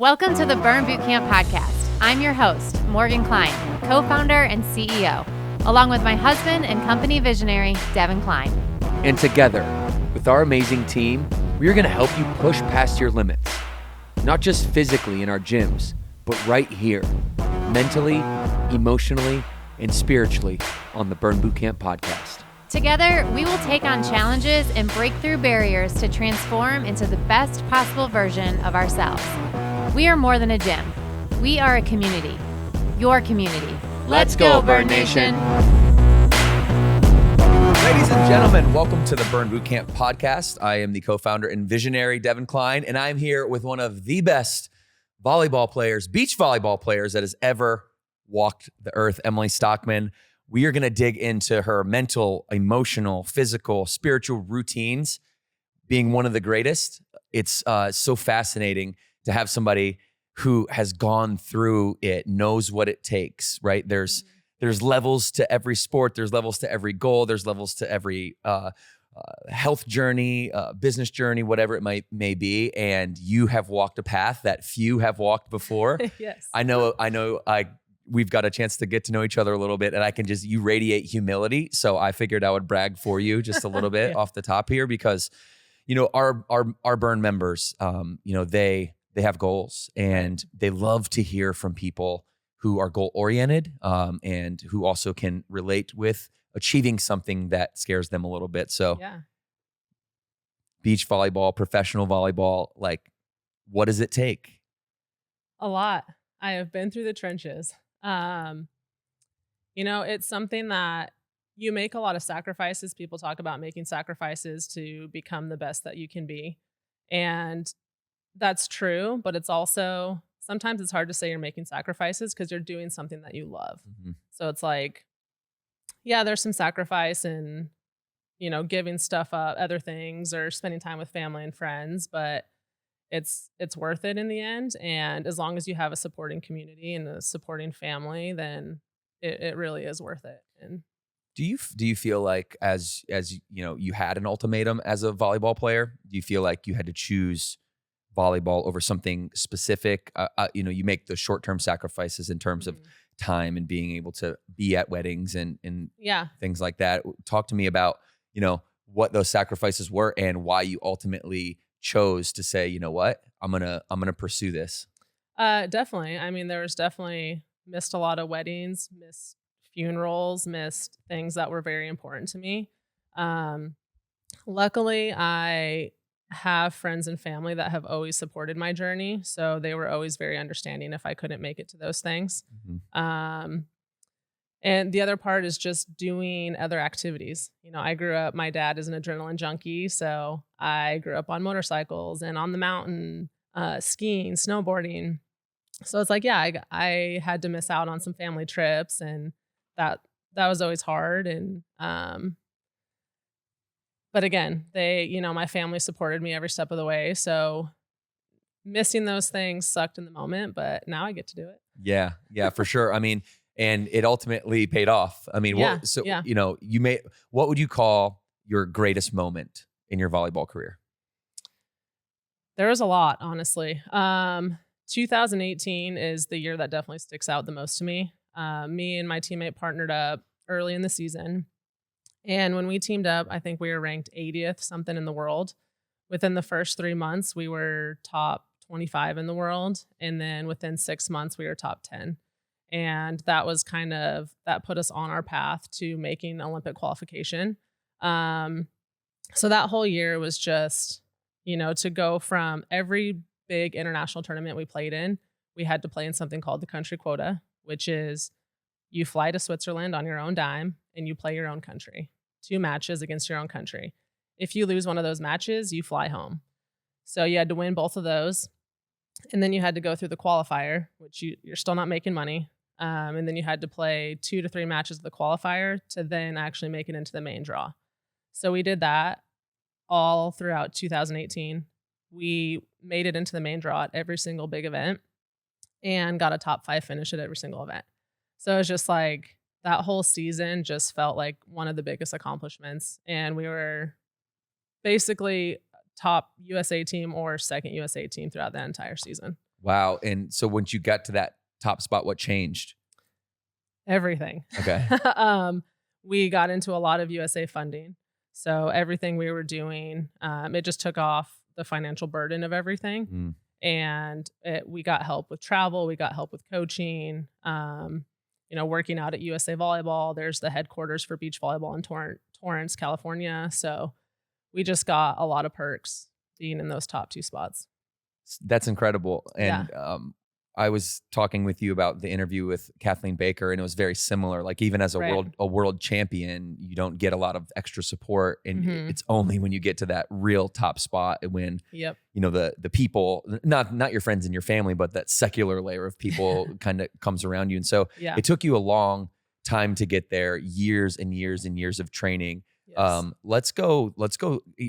Welcome to the Burn Bootcamp podcast. I'm your host, Morgan Klein, co-founder and CEO, along with my husband and company visionary, Devin Klein. And together, with our amazing team, we are going to help you push past your limits, not just physically in our gyms, but right here, mentally, emotionally, and spiritually on the Burn Bootcamp podcast. Together, we will take on challenges and break through barriers to transform into the best possible version of ourselves. We are more than a gym. We are a community. Your community. Let's go, Burn Nation. Ladies and gentlemen, welcome to the Burn Bootcamp podcast. I am the co-founder and visionary, Devin Klein, and I'm here with one of the best volleyball players, beach volleyball players that has ever walked the earth, Emily Stockman. We are going to dig into her mental, emotional, physical, spiritual routines, being one of the greatest. It's so fascinating to have somebody who has gone through it, knows what it takes, right? There's levels to every sport. There's levels to every goal. There's levels to every health journey, business journey, whatever it may be. And you have walked a path that few have walked before. Yes. I know. We've got a chance to get to know each other a little bit, and you radiate humility. So I figured I would brag for you just a little bit Yeah. off the top here, because, our Burn members, they have goals, and they love to hear from people who are goal oriented, and who also can relate with achieving something that scares them a little bit. So Yeah. beach volleyball, professional volleyball, like, what does it take? A lot. I have been through the trenches. It's something that you make a lot of sacrifices. People talk about making sacrifices to become the best that you can be. And that's true, but it's also, sometimes it's hard to say you're making sacrifices because you're doing something that you love. Mm-hmm. So it's like, yeah, there's some sacrifice in, giving stuff up, other things, or spending time with family and friends, but it's worth it in the end. And as long as you have a supporting community and a supporting family, then it really is worth it. And Do you feel like as you had an ultimatum as a volleyball player? Do you feel like you had to choose volleyball over something specific? You make the short-term sacrifices in terms of time and being able to be at weddings and yeah. things like that. Talk to me about, what those sacrifices were and why you ultimately chose to say, you know what, I'm gonna pursue this. Definitely. I mean, there was definitely missed a lot of weddings, missed funerals, missed things that were very important to me. Luckily, I have friends and family that have always supported my journey. So they were always very understanding if I couldn't make it to those things. Mm-hmm. And the other part is just doing other activities. I grew up, my dad is an adrenaline junkie. So I grew up on motorcycles and on the mountain, skiing, snowboarding. So it's like, yeah, I had to miss out on some family trips, and that was always hard. And, but again, my family supported me every step of the way. So missing those things sucked in the moment, but now I get to do it. Yeah, for sure. I mean, and it ultimately paid off. I mean, Yeah, what would you call your greatest moment in your volleyball career? There was a lot, honestly. 2018 is the year that definitely sticks out the most to me. Me and my teammate partnered up early in the season. And when we teamed up, I think we were ranked 80th something in the world. Within the first 3 months, we were top 25 in the world. And then within 6 months, we were top 10. And that was that put us on our path to making Olympic qualification. So that whole year was just, to go from every big international tournament we played in, we had to play in something called the country quota, which is you fly to Switzerland on your own dime and you play your own country, 2 matches against your own country. If you lose one of those matches, you fly home. So you had to win both of those. And then you had to go through the qualifier, which you're still not making money. And then you had to play 2 to 3 matches of the qualifier to then actually make it into the main draw. So we did that all throughout 2018. We made it into the main draw at every single big event and got a top 5 finish at every single event. So it was just like that whole season just felt like one of the biggest accomplishments. And we were basically top USA team or second USA team throughout that entire season. Wow. And so once you got to that top spot, what changed? Everything. Okay. We got into a lot of USA funding. So everything we were doing, it just took off the financial burden of everything. Mm. And we got help with travel. We got help with coaching, working out at USA Volleyball. There's the headquarters for beach volleyball in Torrance, California. So we just got a lot of perks being in those top 2 spots. That's incredible. And I was talking with you about the interview with Kathleen Baker, and it was very similar. Like even as a world champion, you don't get a lot of extra support, and it's only when you get to that real top spot when the people, not your friends and your family, but that secular layer of people kind of comes around you. And so it took you a long time to get there, years and years and years of training. Yes. Let's go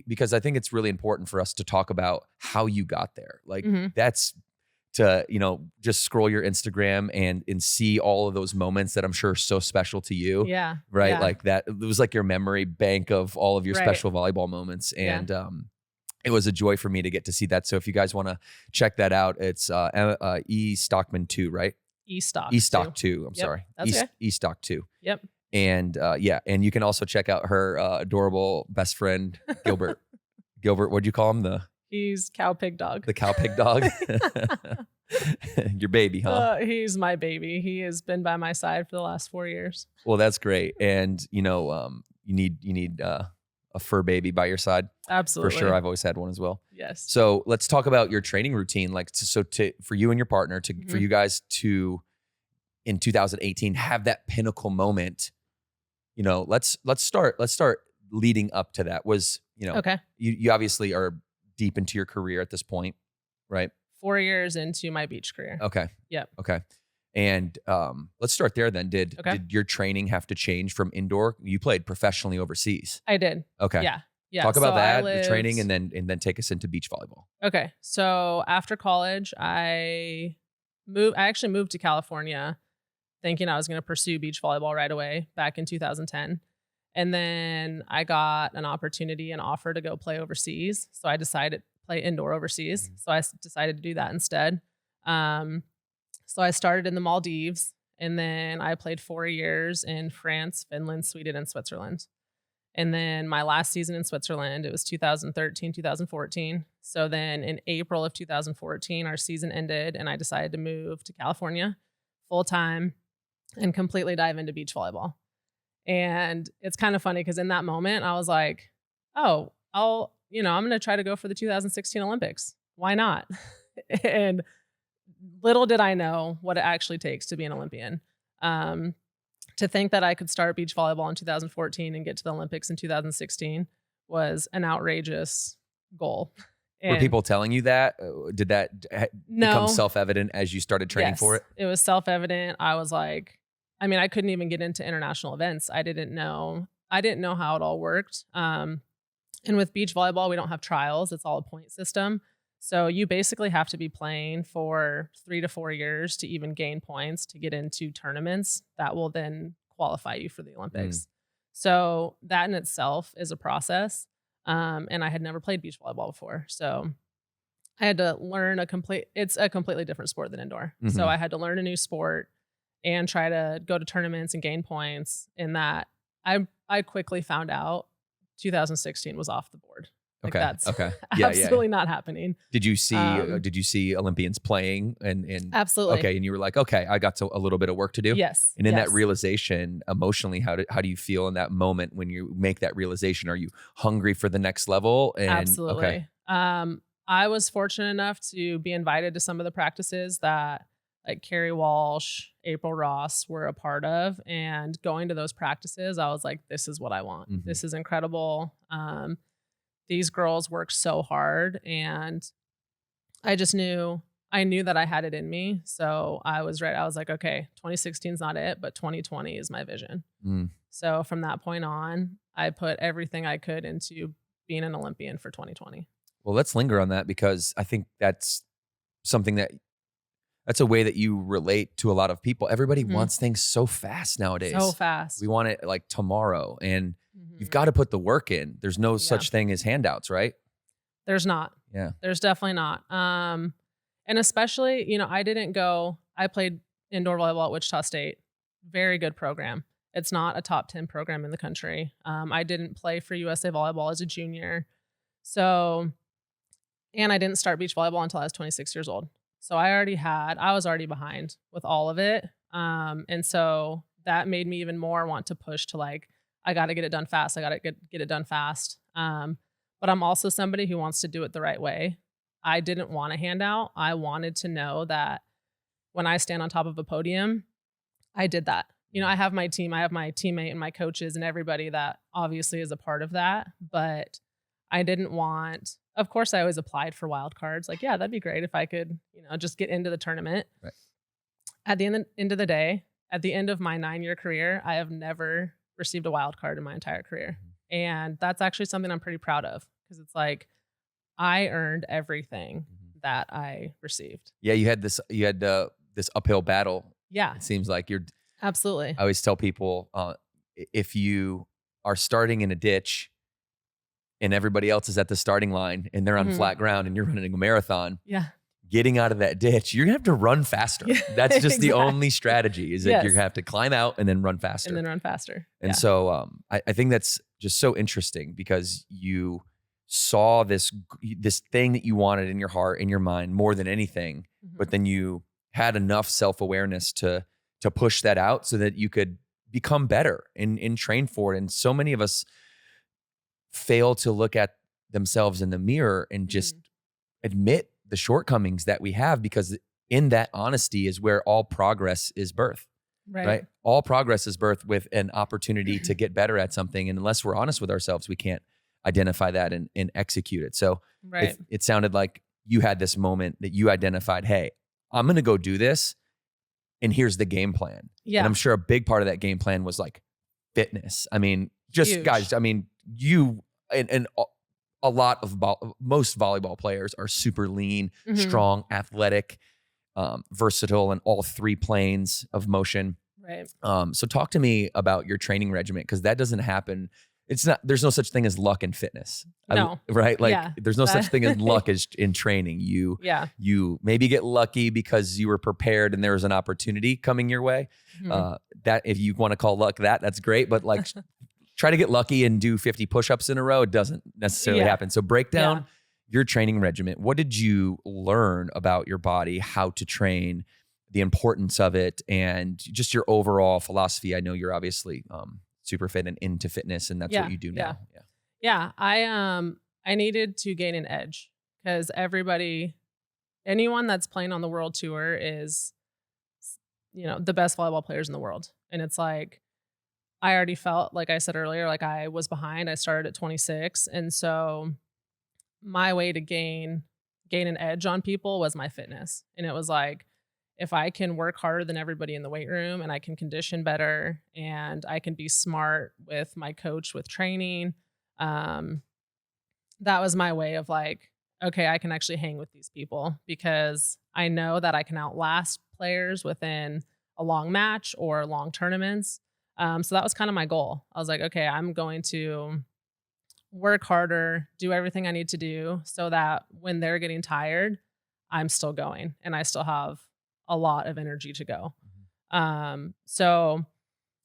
because I think it's really important for us to talk about how you got there. Like that's to, just scroll your Instagram and see all of those moments that I'm sure are so special to you. Yeah. Right. Yeah. Like that, it was like your memory bank of all of your special volleyball moments. And, it was a joy for me to get to see that. So if you guys want to check that out, it's E Stockman 2, right? E Stock 2. I'm sorry. E Stock 2. Yep. And and you can also check out her adorable best friend, Gilbert. Gilbert, what'd you call him? He's cow pig dog. The cow pig dog. Your baby, huh? He's my baby. He has been by my side for the last 4 years. Well, that's great. And you need a fur baby by your side. Absolutely. For sure. I've always had one as well. Yes. So let's talk about your training routine. Like, for you and your partner for you guys to, in 2018, have that pinnacle moment. Let's start leading up to that. Was, okay. You obviously are deep into your career at this point, right? 4 years into my beach career. Okay. Yep. Okay. And let's start there then. Did your training have to change from indoor? You played professionally overseas. I did. Okay. Yeah. Yeah. Talk about that, the training, and then take us into beach volleyball. Okay. So after college, I actually moved to California thinking I was going to pursue beach volleyball right away back in 2010. And then I got an offer to go play overseas. So I decided to play indoor overseas. So I decided to do that instead. So I started in the Maldives, and then I played 4 years in France, Finland, Sweden, and Switzerland. And then my last season in Switzerland, it was 2013, 2014. So then in April of 2014, our season ended, and I decided to move to California full time and completely dive into beach volleyball. And it's kind of funny because in that moment, I was like, oh, I'm going to try to go for the 2016 Olympics. Why not? And little did I know what it actually takes to be an Olympian. To think that I could start beach volleyball in 2014 and get to the Olympics in 2016 was an outrageous goal. Were people telling you that? Did that become self-evident as you started training for it? It was self-evident. I was like, I couldn't even get into international events. I didn't know how it all worked. And with beach volleyball, we don't have trials. It's all a point system. So you basically have to be playing for 3 to 4 years to even gain points to get into tournaments that will then qualify you for the Olympics. So that in itself is a process. And I had never played beach volleyball before. So I had to learn it's a completely different sport than indoor. So I had to learn a new sport and try to go to tournaments and gain points. In that, I quickly found out 2016 was off the board. That's absolutely not happening. Did you see Olympians playing and absolutely. Okay. And you were like, okay, I got a little bit of work to do. Yes. And in that realization, emotionally, how do you feel in that moment when you make that realization? Are you hungry for the next level? And, absolutely. Okay. I was fortunate enough to be invited to some of the practices that like Carrie Walsh, April Ross were a part of, and going to those practices, I was like, this is what I want. This is incredible. These girls work so hard, and I knew that I had it in me. So I was right. I was like, okay, 2016 is not it, but 2020 is my vision. So from that point on, I put everything I could into being an Olympian for 2020. Well, let's linger on that, because I think that's something that's a way that you relate to a lot of people. Everybody wants things so fast nowadays. So fast. We want it like tomorrow, and you've got to put the work in. There's no such thing as handouts, right? There's not. Yeah. There's definitely not. And especially, I played indoor volleyball at Wichita State. Very good program. It's not a top 10 program in the country. I didn't play for USA Volleyball as a junior. So, and I didn't start beach volleyball until I was 26 years old. So I was already behind with all of it. And so that made me even more want to push to like, I got to get it done fast. I got to get it done fast. But I'm also somebody who wants to do it the right way. I didn't want a handout. I wanted to know that when I stand on top of a podium, I did that. I have my team, I have my teammate and my coaches and everybody that obviously is a part of that. But I didn't want, of course, I always applied for wild cards. Like, yeah, that'd be great if I could, just get into the tournament. Right. At the end of the day, at the end of my 9-year career, I have never received a wild card in my entire career. And that's actually something I'm pretty proud of, because it's like I earned everything that I received. Yeah, you had this uphill battle. Yeah. It seems like you're Absolutely. I always tell people, if you are starting in a ditch and everybody else is at the starting line and they're on flat ground and you're running a marathon, yeah, getting out of that ditch, you're gonna have to run faster. That's just the only strategy, is that you're gonna have to climb out and then run faster. And so I think that's just so interesting, because you saw this thing that you wanted in your heart, in your mind, more than anything, but then you had enough self-awareness to push that out so that you could become better and train for it. And so many of us fail to look at themselves in the mirror and just admit the shortcomings that we have, because in that honesty is where all progress is birthed. Right? All progress is birthed with an opportunity to get better at something. And unless we're honest with ourselves, we can't identify that and execute it. So it sounded like you had this moment that you identified, hey, I'm going to go do this, and here's the game plan. Yeah. And I'm sure a big part of that game plan was like fitness. I mean, just huge. Guys, I mean, you and a lot of most volleyball players are super lean, strong, athletic, versatile in all three planes of motion. Right. So talk to me about your training regimen, because that doesn't happen. There's no such thing as luck in fitness. No. Right? Like there's no such thing as luck as in training. You maybe get lucky because you were prepared and there was an opportunity coming your way. That, if you want to call luck that's great. But like try to get lucky and do 50 push-ups in a row, it doesn't necessarily happen. So break down your training regimen. What did you learn about your body, how to train, the importance of it, and just your overall philosophy? I know you're obviously super fit and into fitness, and that's what you do now. Yeah. I needed to gain an edge, because anyone that's playing on the world tour is, the best volleyball players in the world. And it's like, I already felt, like I said earlier, like I was behind. I started at 26. And so my way to gain an edge on people was my fitness. And it was like, if I can work harder than everybody in the weight room, and I can condition better, and I can be smart with my coach with training, that was my way of like, okay, I can actually hang with these people, because I know that I can outlast players within a long match or long tournaments. So that was kind of my goal. I was like, okay, I'm going to work harder, do everything I need to do, so that when they're getting tired, I'm still going and I still have a lot of energy to go. So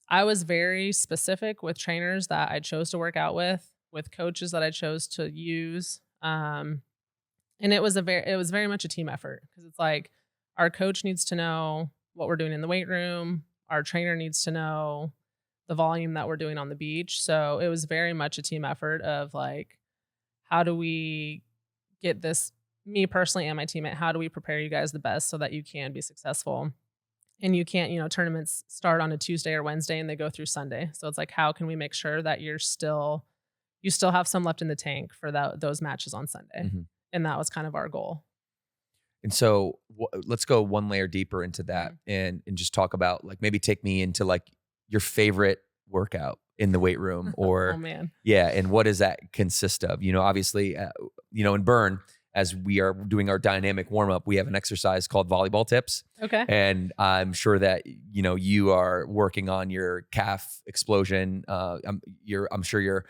I was very specific with trainers that I chose to work out with coaches that I chose to use. And it was very much a team effort, because it's like our coach needs to know what we're doing in the weight room. Our trainer needs to know the volume that we're doing on the beach. So it was very much a team effort of like, how do we get this, me personally and my teammate, how do we prepare you guys the best so that you can be successful? And you can't, tournaments start on a Tuesday or Wednesday and they go through Sunday. So it's like, how can we make sure that you still have some left in the tank for those matches on Sunday? And that was kind of our goal. And so let's go one layer deeper into that and just talk about, like, maybe take me into like your favorite workout in the weight room, or oh man. Yeah. And what does that consist of? Obviously, in Burn, as we are doing our dynamic warm up, we have an exercise called volleyball tips. Okay. And I'm sure that, you are working on your calf explosion. I'm sure you're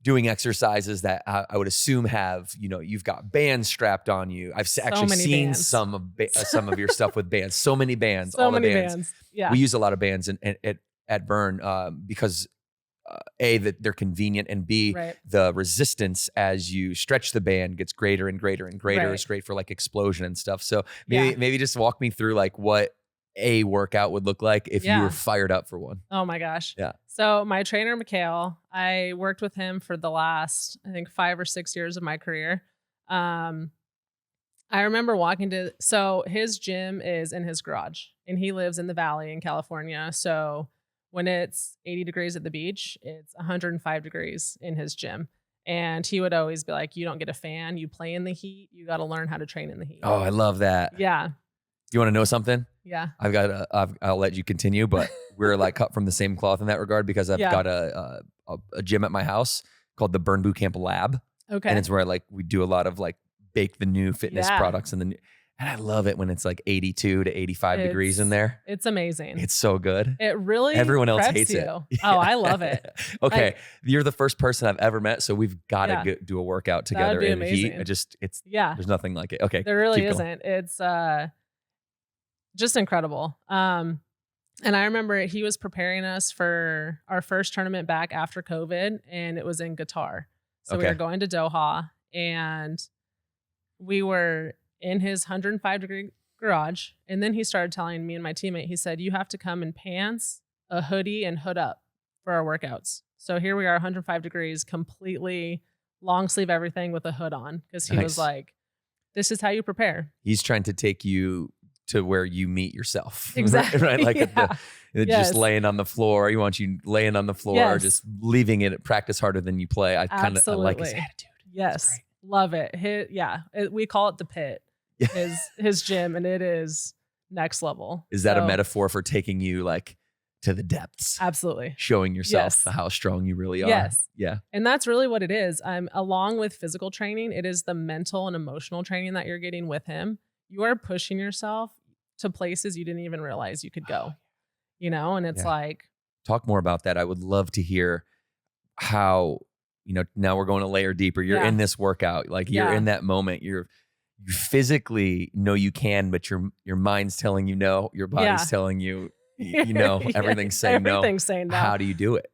doing exercises that I would assume have, you know, you've got bands strapped on you. I've actually many seen bands. some of your stuff with bands. So many bands. So all the many bands. bands. Yeah. We use a lot of bands at Burn because A, that they're convenient, and B, Right. the resistance as you stretch the band gets greater and greater and greater. Right. It's great for like explosion and stuff. So Yeah. maybe just walk me through like what a workout would look like if you Yeah. were fired up for one. Oh my gosh. Yeah. So my trainer, Mikhail, I worked with him for the last, I think, 5 or 6 years of my career. I remember so his gym is in his garage, and he lives in the Valley in California. So when it's 80 degrees at the beach, it's 105 degrees in his gym. And he would always be like, you don't get a fan. You play in the heat. You got to learn how to train in the heat. Oh, I love that. Yeah. You want to know something? Yeah. I'll let you continue, but we're like cut from the same cloth in that regard because I've Yeah. got a gym at my house called the Burn Boot Camp Lab. Okay. And it's where like we do a lot of like bake the new fitness Yeah. products and I love it when it's like 82 to 85 degrees in there. It's amazing. It's so good. It really Everyone else preps hates you. it. Oh, I love it. Okay. Like- You're the first person I've ever met. So we've got to Yeah. do a workout That would together be in the heat. amazing. Yeah. There's nothing like it. Okay. There really keep going. isn't. It's just incredible. And I remember he was preparing us for our first tournament back after COVID, and it was in Qatar. So we Okay. were going to Doha, and we were in his 105-degree garage. And then he started telling me and my teammate, he said, you have to come in pants, a hoodie, and hood up for our workouts. So here we are, 105 degrees, completely long sleeve everything with a hood on, because he was Nice. like, this is how you prepare. He's trying to take you to where you meet yourself. Exactly. Right? Like Yeah. just Yes. laying on the floor. He wants you laying on the floor or Yes. just leaving it at practice harder than you play. I like his Absolutely. attitude. Yes. great. Love it. We call it the pit, his gym, and it is next level. Is that a So, metaphor for taking you like to the depths, Absolutely. showing yourself Yes. how strong you really are? Yes. Yeah. And that's really what it is. Along with physical training, it is the mental and emotional training that you're getting with him. You are pushing yourself to places you didn't even realize you could go, and it's Yeah. like, Talk more about that. I would love to hear how, now we're going a layer deeper. You're Yeah. in this workout, like you're Yeah. in that moment. You physically know you can, but your mind's telling you no. Your body's Yeah. telling you, Yeah. everything's saying no. Everything's saying no. How do you do it?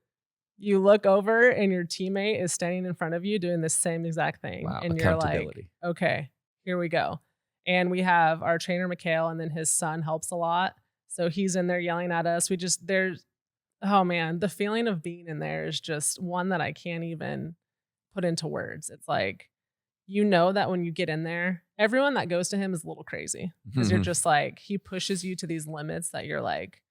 You look over and your teammate is standing in front of you doing the same exact thing. Wow. And you're like, Accountability. okay, here we go. And we have our trainer, Mikhail, and then his son helps a lot. So he's in there yelling at us. Oh man, the feeling of being in there is just one that I can't even put into words. It's like, that when you get in there, everyone that goes to him is a little crazy, because you're just like, he pushes you to these limits that you're like,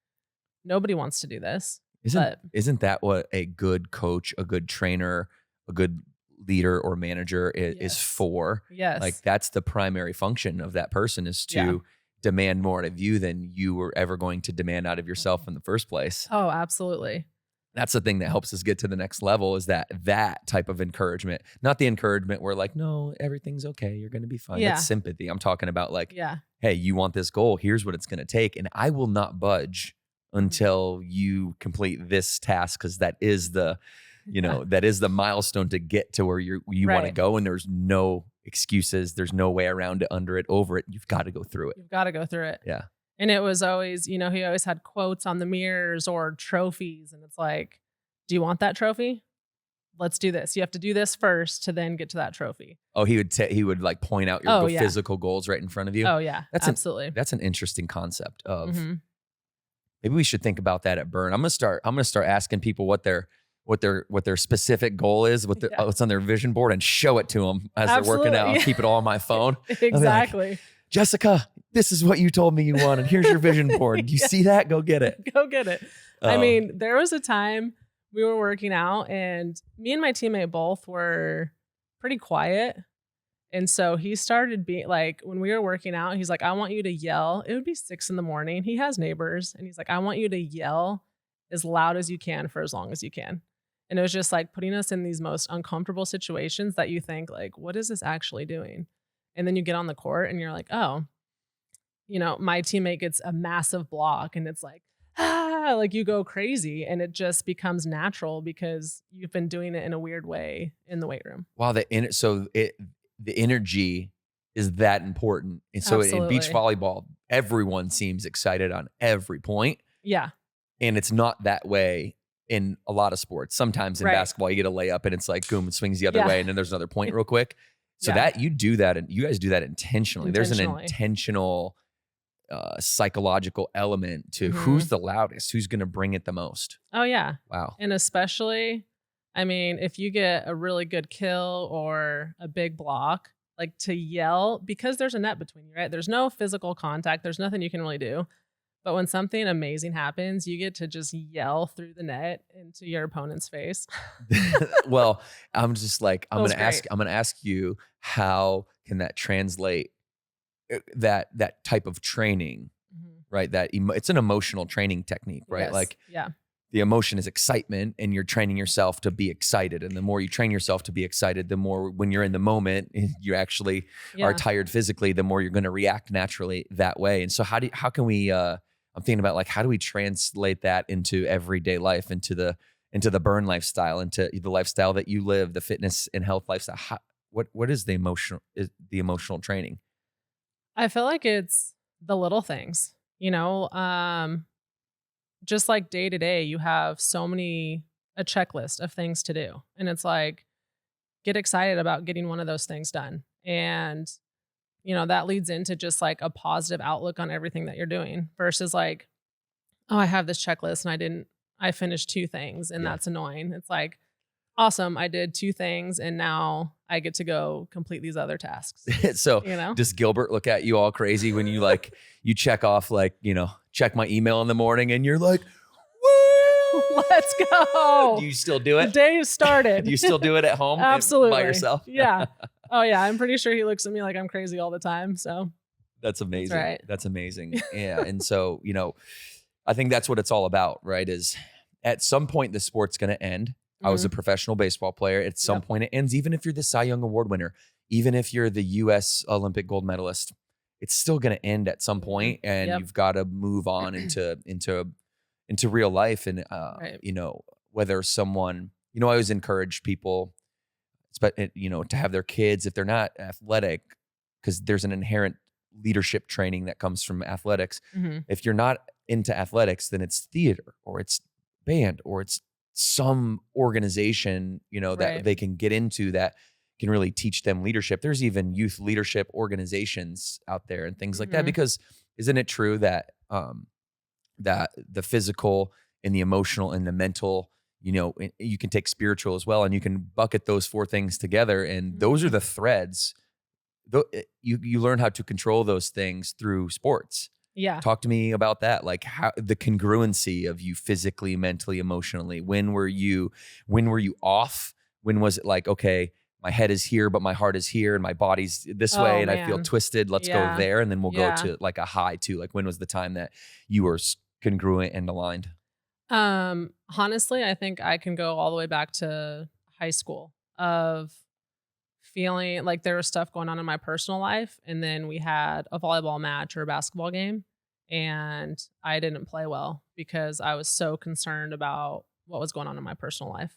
nobody wants to do this. Isn't that what a good coach, a good trainer, a good leader or manager is Yes. for? Yes. Like that's the primary function of that person, is to demand more out of you than you were ever going to demand out of yourself in the first place. Oh, absolutely. That's the thing that helps us get to the next level, is that type of encouragement, not the encouragement where like, no, everything's okay, you're going to be fine. Yeah. That's sympathy. I'm talking about like, Yeah. hey, you want this goal, here's what it's going to take. And I will not budge until you complete this task, because that is the, that is the milestone to get to where you want to Right. go. And there's no excuses. There's no way around it, under it, over it. You've got to go through it. You've got to go through it. Yeah. And it was always, he always had quotes on the mirrors or trophies. And it's like, do you want that trophy? Let's do this. You have to do this first to then get to that trophy. Oh, he would like point out your yeah. physical goals right in front of you. Oh yeah, That's absolutely. That's an interesting concept of, Mhm. maybe we should think about that at Burn. I'm gonna start asking people what their specific goal is, Yeah. what's on their vision board, and show it to them as they're working out. I'll Absolutely. keep it all on my phone. Exactly. Jessica, this is what you told me you wanted. Here's your vision board. You Yeah. see that? Go get it. Go get it. I mean, there was a time we were working out, and me and my teammate both were pretty quiet. And so he started being like, when we were working out, he's like, I want you to yell. It would be 6 a.m. He has neighbors, and he's like, I want you to yell as loud as you can for as long as you can. And it was just like putting us in these most uncomfortable situations that you think like, what is this actually doing? And then you get on the court and you're like, oh, my teammate gets a massive block, and it's like, yeah, like you go crazy and it just becomes natural because you've been doing it in a weird way in the weight room. Wow. The energy is that important. And so in beach Absolutely. volleyball, everyone seems excited on every point. Yeah. And it's not that way in a lot of sports. Sometimes in Right. basketball, you get a layup and it's like, boom, it swings the other Yeah. way. And then there's another point real quick. So Yeah. that you do that, and you guys do that intentionally. There's an intentional psychological element to who's the loudest, who's going to bring it the most. Oh, yeah. Wow. And especially, I mean, if you get a really good kill or a big block, like to yell, because there's a net between you, right? There's no physical contact. There's nothing you can really do. But when something amazing happens, you get to just yell through the net into your opponent's face. Well, I'm just like, I'm Feels going to ask you, how can that translate that type of training, right? It's an emotional training technique, right? Yes. Like, yeah. The emotion is excitement, and you're training yourself to be excited. And the more you train yourself to be excited, the more when you're in the moment, you actually are tired physically, the more you're going to react naturally that way. And so how can we, I'm thinking about, like, how do we translate that into everyday life, into the burn lifestyle, into the lifestyle that you live, the fitness and health lifestyle? What is the emotional training? I feel like it's the little things, just like day to day, you have a checklist of things to do. And it's like, get excited about getting one of those things done. And, that leads into just like a positive outlook on everything that you're doing versus like, oh, I have this checklist and I finished 2 things and that's annoying. It's like, awesome, I did 2 things and now I get to go complete these other tasks. So does Gilbert look at you all crazy when you like, you check off, like, check my email in the morning and you're like, woo, let's go. Do you still do it? The day has started. Do you still do it at home? Absolutely. By yourself? Yeah. Oh yeah. I'm pretty sure he looks at me like I'm crazy all the time. So that's amazing. That's right. That's amazing. Yeah. And so, I think that's what it's all about, right? Is at some point the sport's going to end. I was a professional baseball player. At some point it ends, even if you're the Cy Young Award winner, even if you're the U.S. Olympic gold medalist, it's still going to end at some point, and you've got to move on into real life. And, whether someone, I always encourage people, to have their kids, if they're not athletic, because there's an inherent leadership training that comes from athletics. If you're not into athletics, then it's theater or it's band or it's some organization, that they can get into that can really teach them leadership. There's even youth leadership organizations out there and things like that, because isn't it true that that the physical and the emotional and the mental, you can take spiritual as well, and you can bucket those 4 things together, and those are the threads. You learn how to control those things through sports. Yeah. Talk to me about that. Like, how the congruency of you physically, mentally, emotionally. When were you off? When was it like, okay, my head is here, but my heart is here and my body's this way and I feel twisted. Let's go there. And then we'll go to like a high too. Like, when was the time that you were congruent and aligned? Honestly, I think I can go all the way back to high school of feeling like there was stuff going on in my personal life. And then we had a volleyball match or a basketball game, and I didn't play well because I was so concerned about what was going on in my personal life.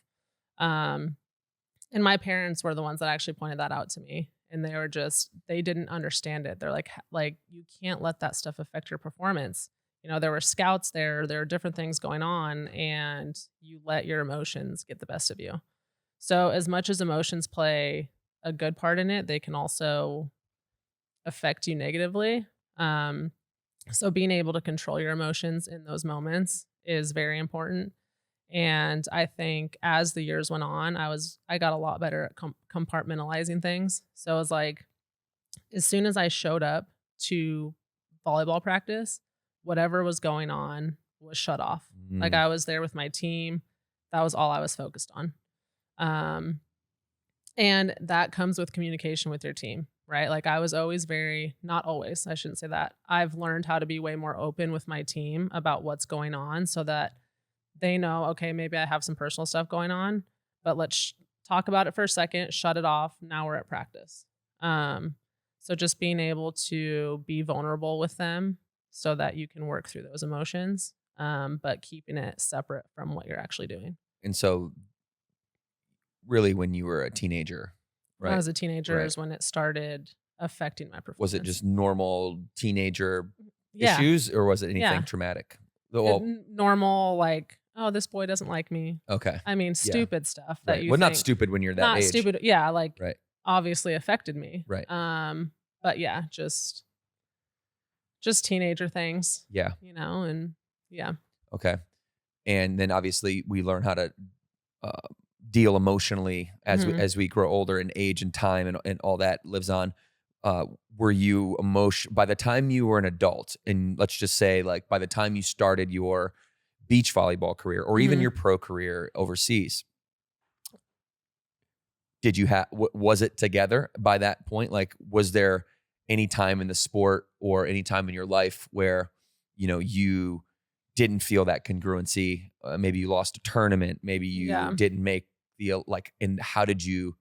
And my parents were the ones that actually pointed that out to me. And they didn't understand it. They're like, you can't let that stuff affect your performance. There were scouts there are different things going on, and you let your emotions get the best of you. So as much as emotions play a good part in it, they can also affect you negatively. So being able to control your emotions in those moments is very important. And I think as the years went on, I got a lot better at compartmentalizing things. So it was like, as soon as I showed up to volleyball practice, whatever was going on was shut off. Like, I was there with my team. That was all I was focused on. And that comes with communication with your team, right? Like, I was always not always, I shouldn't say that. I've learned how to be way more open with my team about what's going on so that they know, okay, maybe I have some personal stuff going on, but let's talk about it for a second, shut it off. Now we're at practice. So just being able to be vulnerable with them so that you can work through those emotions but keeping it separate from what you're actually doing. And so really when you were a teenager, When I was a teenager Right. is when it started affecting my performance. was it just normal teenager yeah. issues or was it anything Yeah. traumatic? Well, Normal, like, oh, this boy doesn't like me. okay. I mean, stupid stuff that Right. you Well, not think- stupid when you're that not age. stupid. Yeah, like Right. obviously affected me. Right. But yeah, just teenager things, Yeah. and yeah. Okay. And then obviously we learn how to deal emotionally as Mhm. as we grow older and age and time and all that lives on. Were you by the time you were an adult, and let's just say like by the time you started your beach volleyball career or even Mhm. your pro career overseas, did you have, was it together by that point? Like, was there any time in the sport or any time in your life where, you didn't feel that congruency? Maybe you lost a tournament. Maybe you Yeah. didn't make and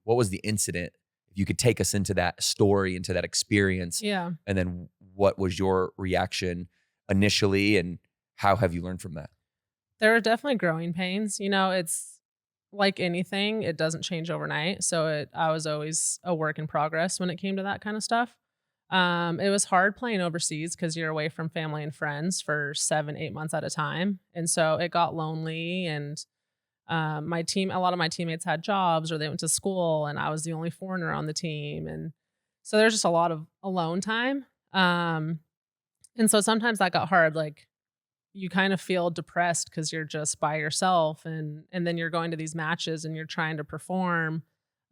what was the incident? If you could take us into that story, into that experience, Yeah. and then what was your reaction initially and how have you learned from that? There are definitely growing pains. It's like anything, it doesn't change overnight. So I was always a work in progress when it came to that kind of stuff. It was hard playing overseas because you're away from family and friends for 7-8 months at a time. And so it got lonely, and a lot of my teammates had jobs or they went to school, and I was the only foreigner on the team. And so there's just a lot of alone time. And so sometimes that got hard. Like, you kind of feel depressed because you're just by yourself, and then you're going to these matches and you're trying to perform.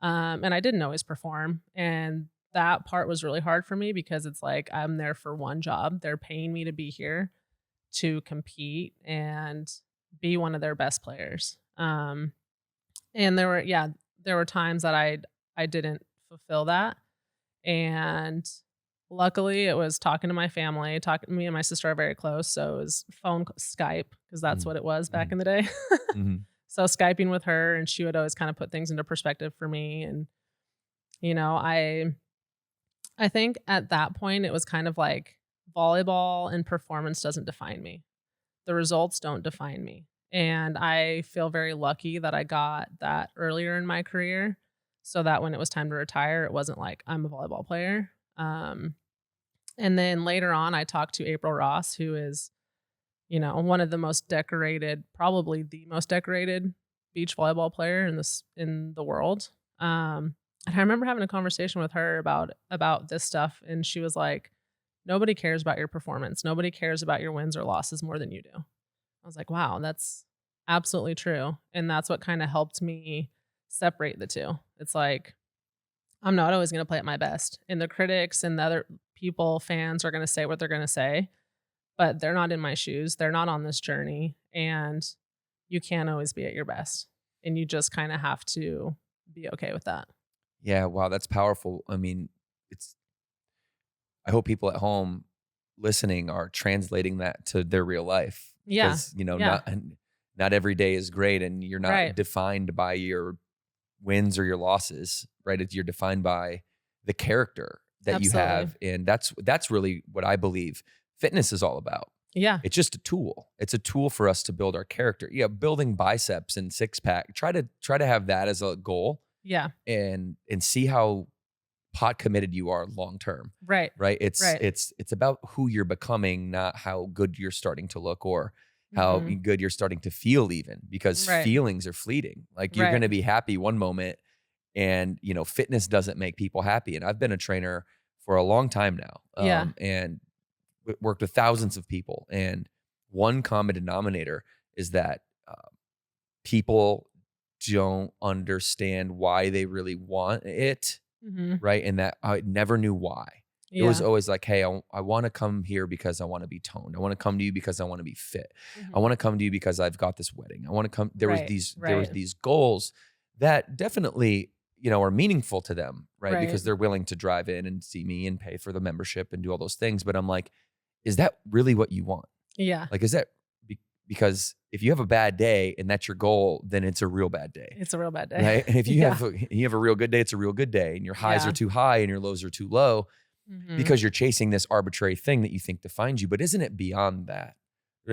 And I didn't always perform. And that part was really hard for me because it's like, I'm there for one job. They're paying me to be here to compete and be one of their best players. And there were times that I didn't fulfill that. And luckily it was talking to my family. Me and my sister are very close. So it was Skype, because that's what it was back in the day. Mhm. So Skyping with her, and she would always kind of put things into perspective for me. And, I think at that point it was kind of like, volleyball and performance doesn't define me. The results don't define me. And I feel very lucky that I got that earlier in my career, so that when it was time to retire, it wasn't like, I'm a volleyball player. And then later on, I talked to April Ross, who is, one of the most decorated, probably the most decorated beach volleyball player in the world. And I remember having a conversation with her about this stuff, and she was like, nobody cares about your performance. Nobody cares about your wins or losses more than you do. I was like, wow, that's absolutely true. And that's what kind of helped me separate the two. It's like, I'm not always going to play at my best. And the critics and the other people, fans, are going to say what they're going to say, but they're not in my shoes. They're not on this journey. And you can't always be at your best. And you just kind of have to be okay with that. Yeah. Wow. That's powerful. I mean, I hope people at home listening are translating that to their real life. Yeah. Because, not every day is great, and you're not Right. defined by your wins or your losses, right? You're defined by the character that Absolutely. you have. And that's really what I believe fitness is all about. Yeah. It's just a tool. It's a tool for us to build our character. Yeah. Building biceps and six pack. Try to have that as a goal. Yeah. And see how pot committed you are long term. Right. Right. It's Right. it's about who you're becoming, not how good you're starting to look or how Mhm. good you're starting to feel, even, because Right. feelings are fleeting. Like, you're Right. going to be happy one moment, and fitness doesn't make people happy. And I've been a trainer for a long time now. Yeah. And worked with thousands of people. And one common denominator is that people don't understand why they really want it. Mm-hmm. Right. And that I never knew why. Yeah. It was always like, hey, I want to come here because I want to be toned. I want to come to you because I want to be fit. Mhm. I want to come to you because I've got this wedding. I want to come. There was Right. these goals that definitely, are meaningful to them, right? Right. Because they're willing to drive in and see me and pay for the membership and do all those things. But I'm like, is that really what you want? Yeah. Like, is that because if you have a bad day and that's your goal, then it's a real bad day. It's a real bad day. Right. And if you Yeah. have a real good day, it's a real good day. And your highs Yeah. are too high and your lows are too low Mhm. because you're chasing this arbitrary thing that you think defines you. But isn't it beyond that?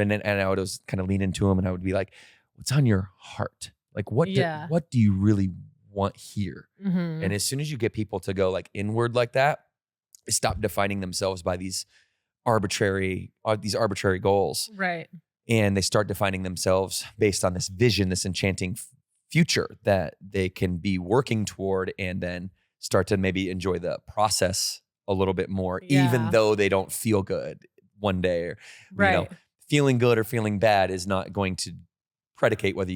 and I would always kind of lean into them and I would be like, what's on your heart? Like, what do you really want here? Mm-hmm. And as soon as you get people to go like inward like that, they stop defining themselves by these arbitrary goals. Right. And they start defining themselves based on this vision, this enchanting future that they can be working toward, and then start to maybe enjoy the process a little bit more, even though they don't feel good one day. Or, right. you know, feeling good or feeling bad is not going to dictate whether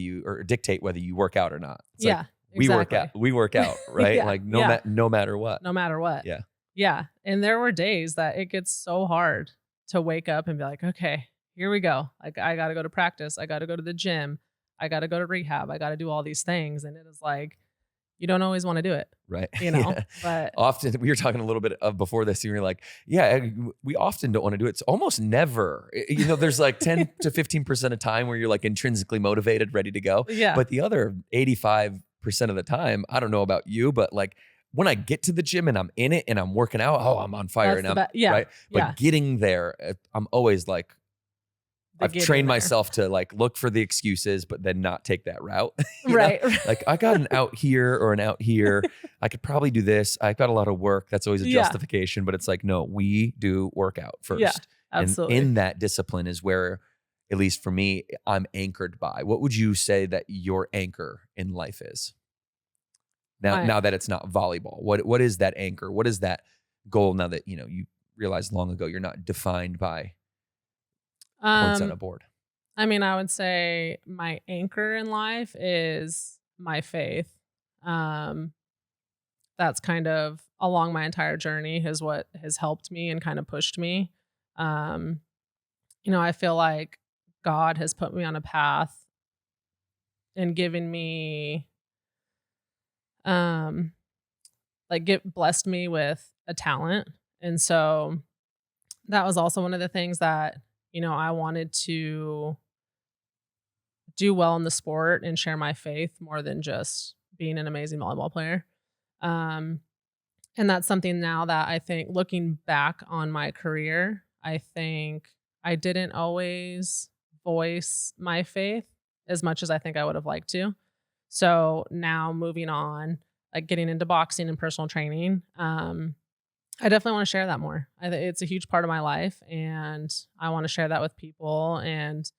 you work out or not. It's like, we work out, right? Yeah. Like no matter what. No matter what. Yeah. Yeah. And there were days that it gets so hard to wake up and be like, okay, here we go. Like, I got to go to practice. I got to go to the gym. I got to go to rehab. I got to do all these things. And it is like, you don't always want to do it. Right. You know, but often we were talking a little bit of before this, and you were like, yeah, we often don't want to do it. It's almost never, you know, there's like 10 to 15% of time where you're like intrinsically motivated, ready to go. Yeah. But the other 85% of the time, I don't know about you, but like when I get to the gym and I'm in it and I'm working out, I'm on fire. Right. But getting there, I'm always like, I've trained myself to like look for the excuses, but then not take that route. Right. Like, I got an out here or an out here. I could probably do this. I got a lot of work. That's always a justification, but it's like, no, we do work out first. Yeah, absolutely. And in that discipline is where, at least for me, I'm anchored by. What would you say that your anchor in life is? Now that it's not volleyball, what is that anchor? What is that goal now that, you know, you realized long ago you're not defined by points on a board? I mean, I would say my anchor in life is my faith. That's kind of along my entire journey is what has helped me and kind of pushed me. You know, I feel like God has put me on a path and given me, blessed me with a talent. And so that was also one of the things that, you know, I wanted to do well in the sport and share my faith more than just being an amazing volleyball player. And that's something now that I think, looking back on my career, I think I didn't always voice my faith as much as I think I would have liked to. So now moving on, like getting into boxing and personal training, I definitely want to share that more. It's a huge part of my life, and I want to share that with people. And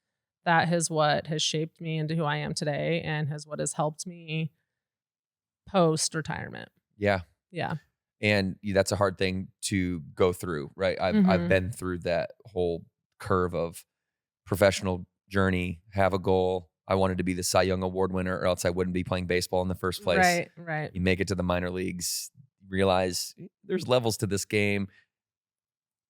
that is what has shaped me into who I am today, and what has helped me post retirement. Yeah. Yeah. And that's a hard thing to go through, right? I've been through that whole curve of professional journey, have a goal. I wanted to be the Cy Young Award winner, or else I wouldn't be playing baseball in the first place. Right. You make it to the minor leagues, realize there's levels to this game.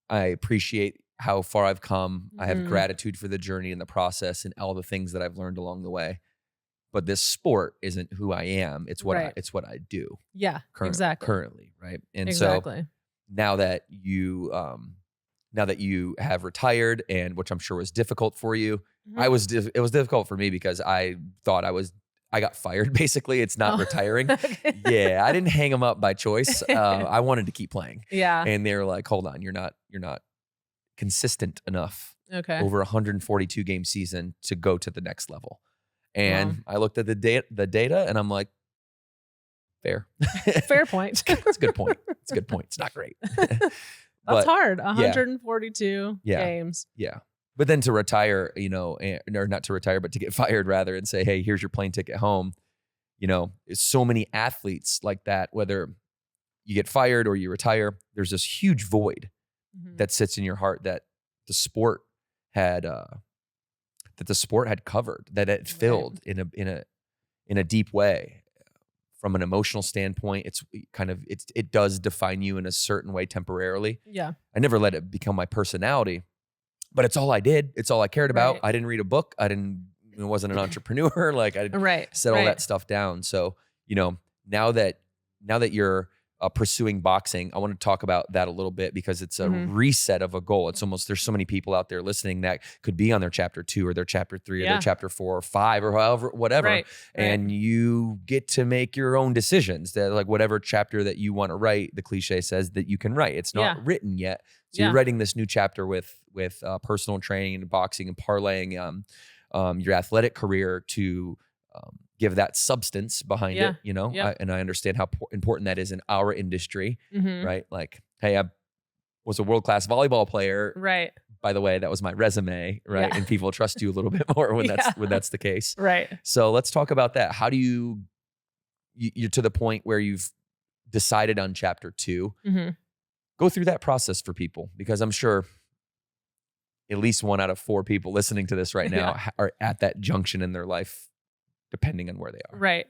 I appreciate how far I've come. I have gratitude for the journey and the process and all the things that I've learned along the way. But this sport isn't who I am. It's what I do. Yeah, exactly. Currently, right? And so now that you have retired, and which I'm sure was difficult for you, it was difficult for me because I thought I got fired. Basically, it's not retiring. Okay. Yeah, I didn't hang them up by choice. I wanted to keep playing. Yeah, and they were like, "Hold on, you're not consistent enough over 142 game season to go to the next level." And I looked at the data, and I'm like, fair point. It's a good point. It's a good point. It's not great. That's hard. 142 games. Yeah. But then to retire, you know, or not to retire, but to get fired rather, and say, hey, here's your plane ticket home. You know, so many athletes like that, whether you get fired or you retire, there's this huge void that sits in your heart that the sport had covered, that it filled in a deep way. From an emotional standpoint, it does define you in a certain way temporarily. Yeah. I never let it become my personality, but it's all I did. It's all I cared about. I didn't read a book. I wasn't an entrepreneur. Like I set all that stuff down. So, you know, now that you're pursuing boxing, I want to talk about that a little bit, because it's a reset of a goal. It's almost, there's so many people out there listening that could be on their chapter 2 or their chapter 3 or their chapter 4 or 5 or however, whatever. And you get to make your own decisions, that like whatever chapter that you want to write, the cliche says that you can write. It's not written yet. So you're writing this new chapter with personal training and boxing and parlaying your athletic career to give that substance behind it, you know? Yep. And I understand how important that is in our industry, Mm-hmm. right? Like, hey, I was a world-class volleyball player. Right. By the way, that was my resume, right? Yeah. And people trust you a little bit more when that's the case. Right. So let's talk about that. How do you're to the point where you've decided on chapter 2. Mm-hmm. Go through that process for people, because I'm sure at least 1 out of 4 people listening to this right now are at that junction in their life, depending on where they are. Right.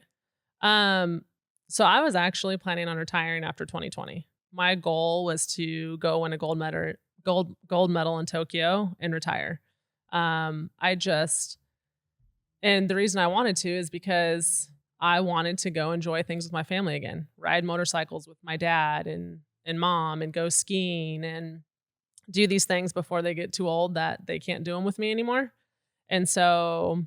So I was actually planning on retiring after 2020. My goal was to go win a gold medal in Tokyo and retire. And the reason I wanted to is because I wanted to go enjoy things with my family again, ride motorcycles with my dad and mom, and go skiing and do these things before they get too old that they can't do them with me anymore. And so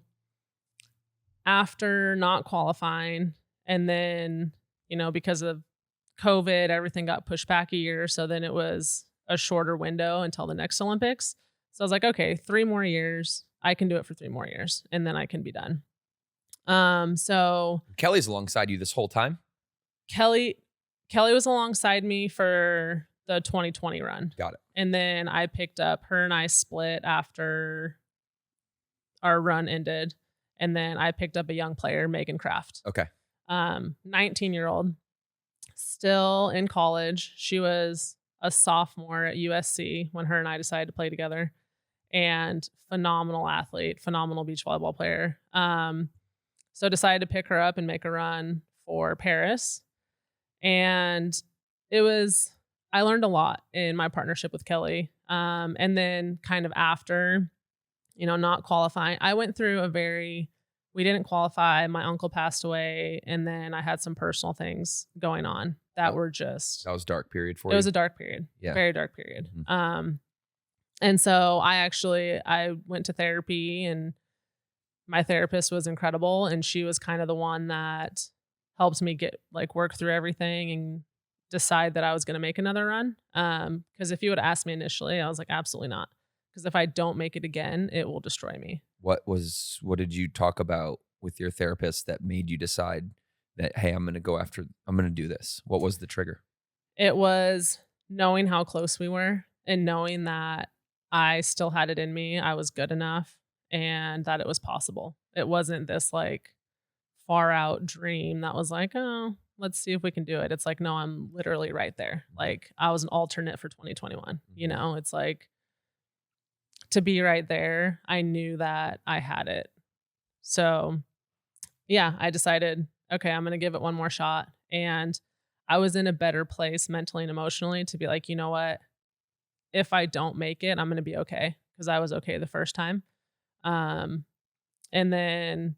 after not qualifying, and then, you know, because of COVID, everything got pushed back a year. So then it was a shorter window until the next Olympics. So I was like, okay, 3 more years. I can do it for 3 more years, and then I can be done. So Kelly's alongside you this whole time? Kelly was alongside me for the 2020 run. Got it. And then I picked up, her and I split after our run ended. And then I picked up a young player, Megan Kraft. Okay. 19-year-old, still in college. She was a sophomore at USC when her and I decided to play together, and phenomenal athlete, phenomenal beach volleyball player. So decided to pick her up and make a run for Paris. And I learned a lot in my partnership with Kelly. And then kind of after, you know, not qualifying, I went through we didn't qualify. My uncle passed away. And then I had some personal things going on that were just. That was a dark period for you. It was a dark period. Yeah. Very dark period. Mm-hmm. And so I went to therapy, and my therapist was incredible. And she was kind of the one that helped me work through everything and decide that I was going to make another run. Because if you would ask me initially, I was like, absolutely not. Because if I don't make it again, it will destroy me. What did you talk about with your therapist that made you decide that, hey, I'm going to do this? What was the trigger? It was knowing how close we were, and knowing that I still had it in me. I was good enough, and that it was possible. It wasn't this far out dream that was like, oh, let's see if we can do it. It's like, no, I'm literally right there. Like, I was an alternate for 2021. You know, it's like, to be right there, I knew that I had it. So yeah, I decided, okay, I'm going to give it one more shot. And I was in a better place mentally and emotionally to be like, you know what? If I don't make it, I'm going to be okay, because I was okay the first time. And then,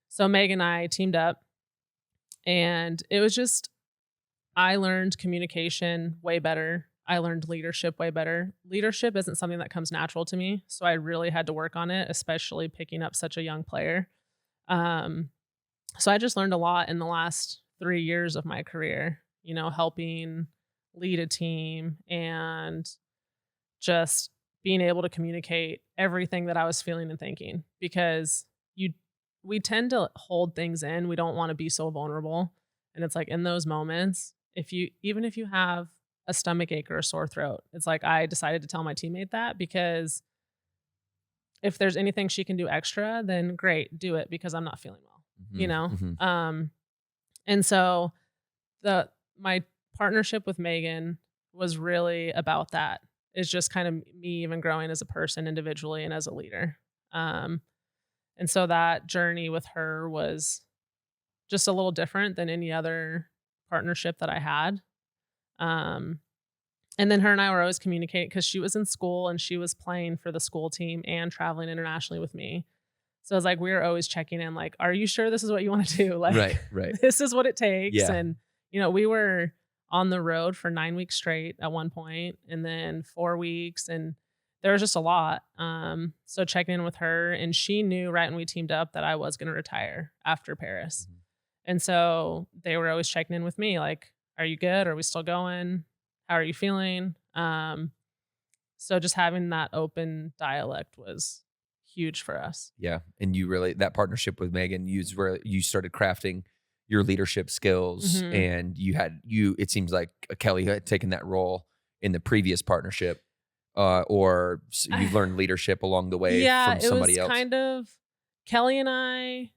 so Meg and I teamed up, and it was just, I learned communication way better. I learned leadership way better. Leadership isn't something that comes natural to me, so I really had to work on it, especially picking up such a young player. So I just learned a lot in the last 3 years of my career, you know, helping lead a team and just being able to communicate everything that I was feeling and thinking, because we tend to hold things in. We don't want to be so vulnerable. And it's like, in those moments, even if you have a stomach ache or a sore throat, it's like, I decided to tell my teammate that, because if there's anything she can do extra, then great, do it, because I'm not feeling well, you know? Mm-hmm. And so my partnership with Megan was really about that. It's just kind of me even growing as a person individually and as a leader. And so that journey with her was just a little different than any other partnership that I had. And then her and I were always communicating, because she was in school and she was playing for the school team and traveling internationally with me. So I was like, we were always checking in, like, are you sure this is what you want to do? Like, right. This is what it takes. Yeah. And, you know, we were on the road for 9 weeks straight at one point, and then 4 weeks, and there was just a lot. So checking in with her, and she knew right when we teamed up that I was going to retire after Paris. Mm-hmm. And so they were always checking in with me, like, are you good? Are we still going? How are you feeling? So just having that open dialect was huge for us. Yeah. And you really, that partnership with Megan, where you started crafting your leadership skills, and it seems like Kelly had taken that role in the previous partnership, or you've learned leadership along the way from somebody else. Kind of, Kelly and I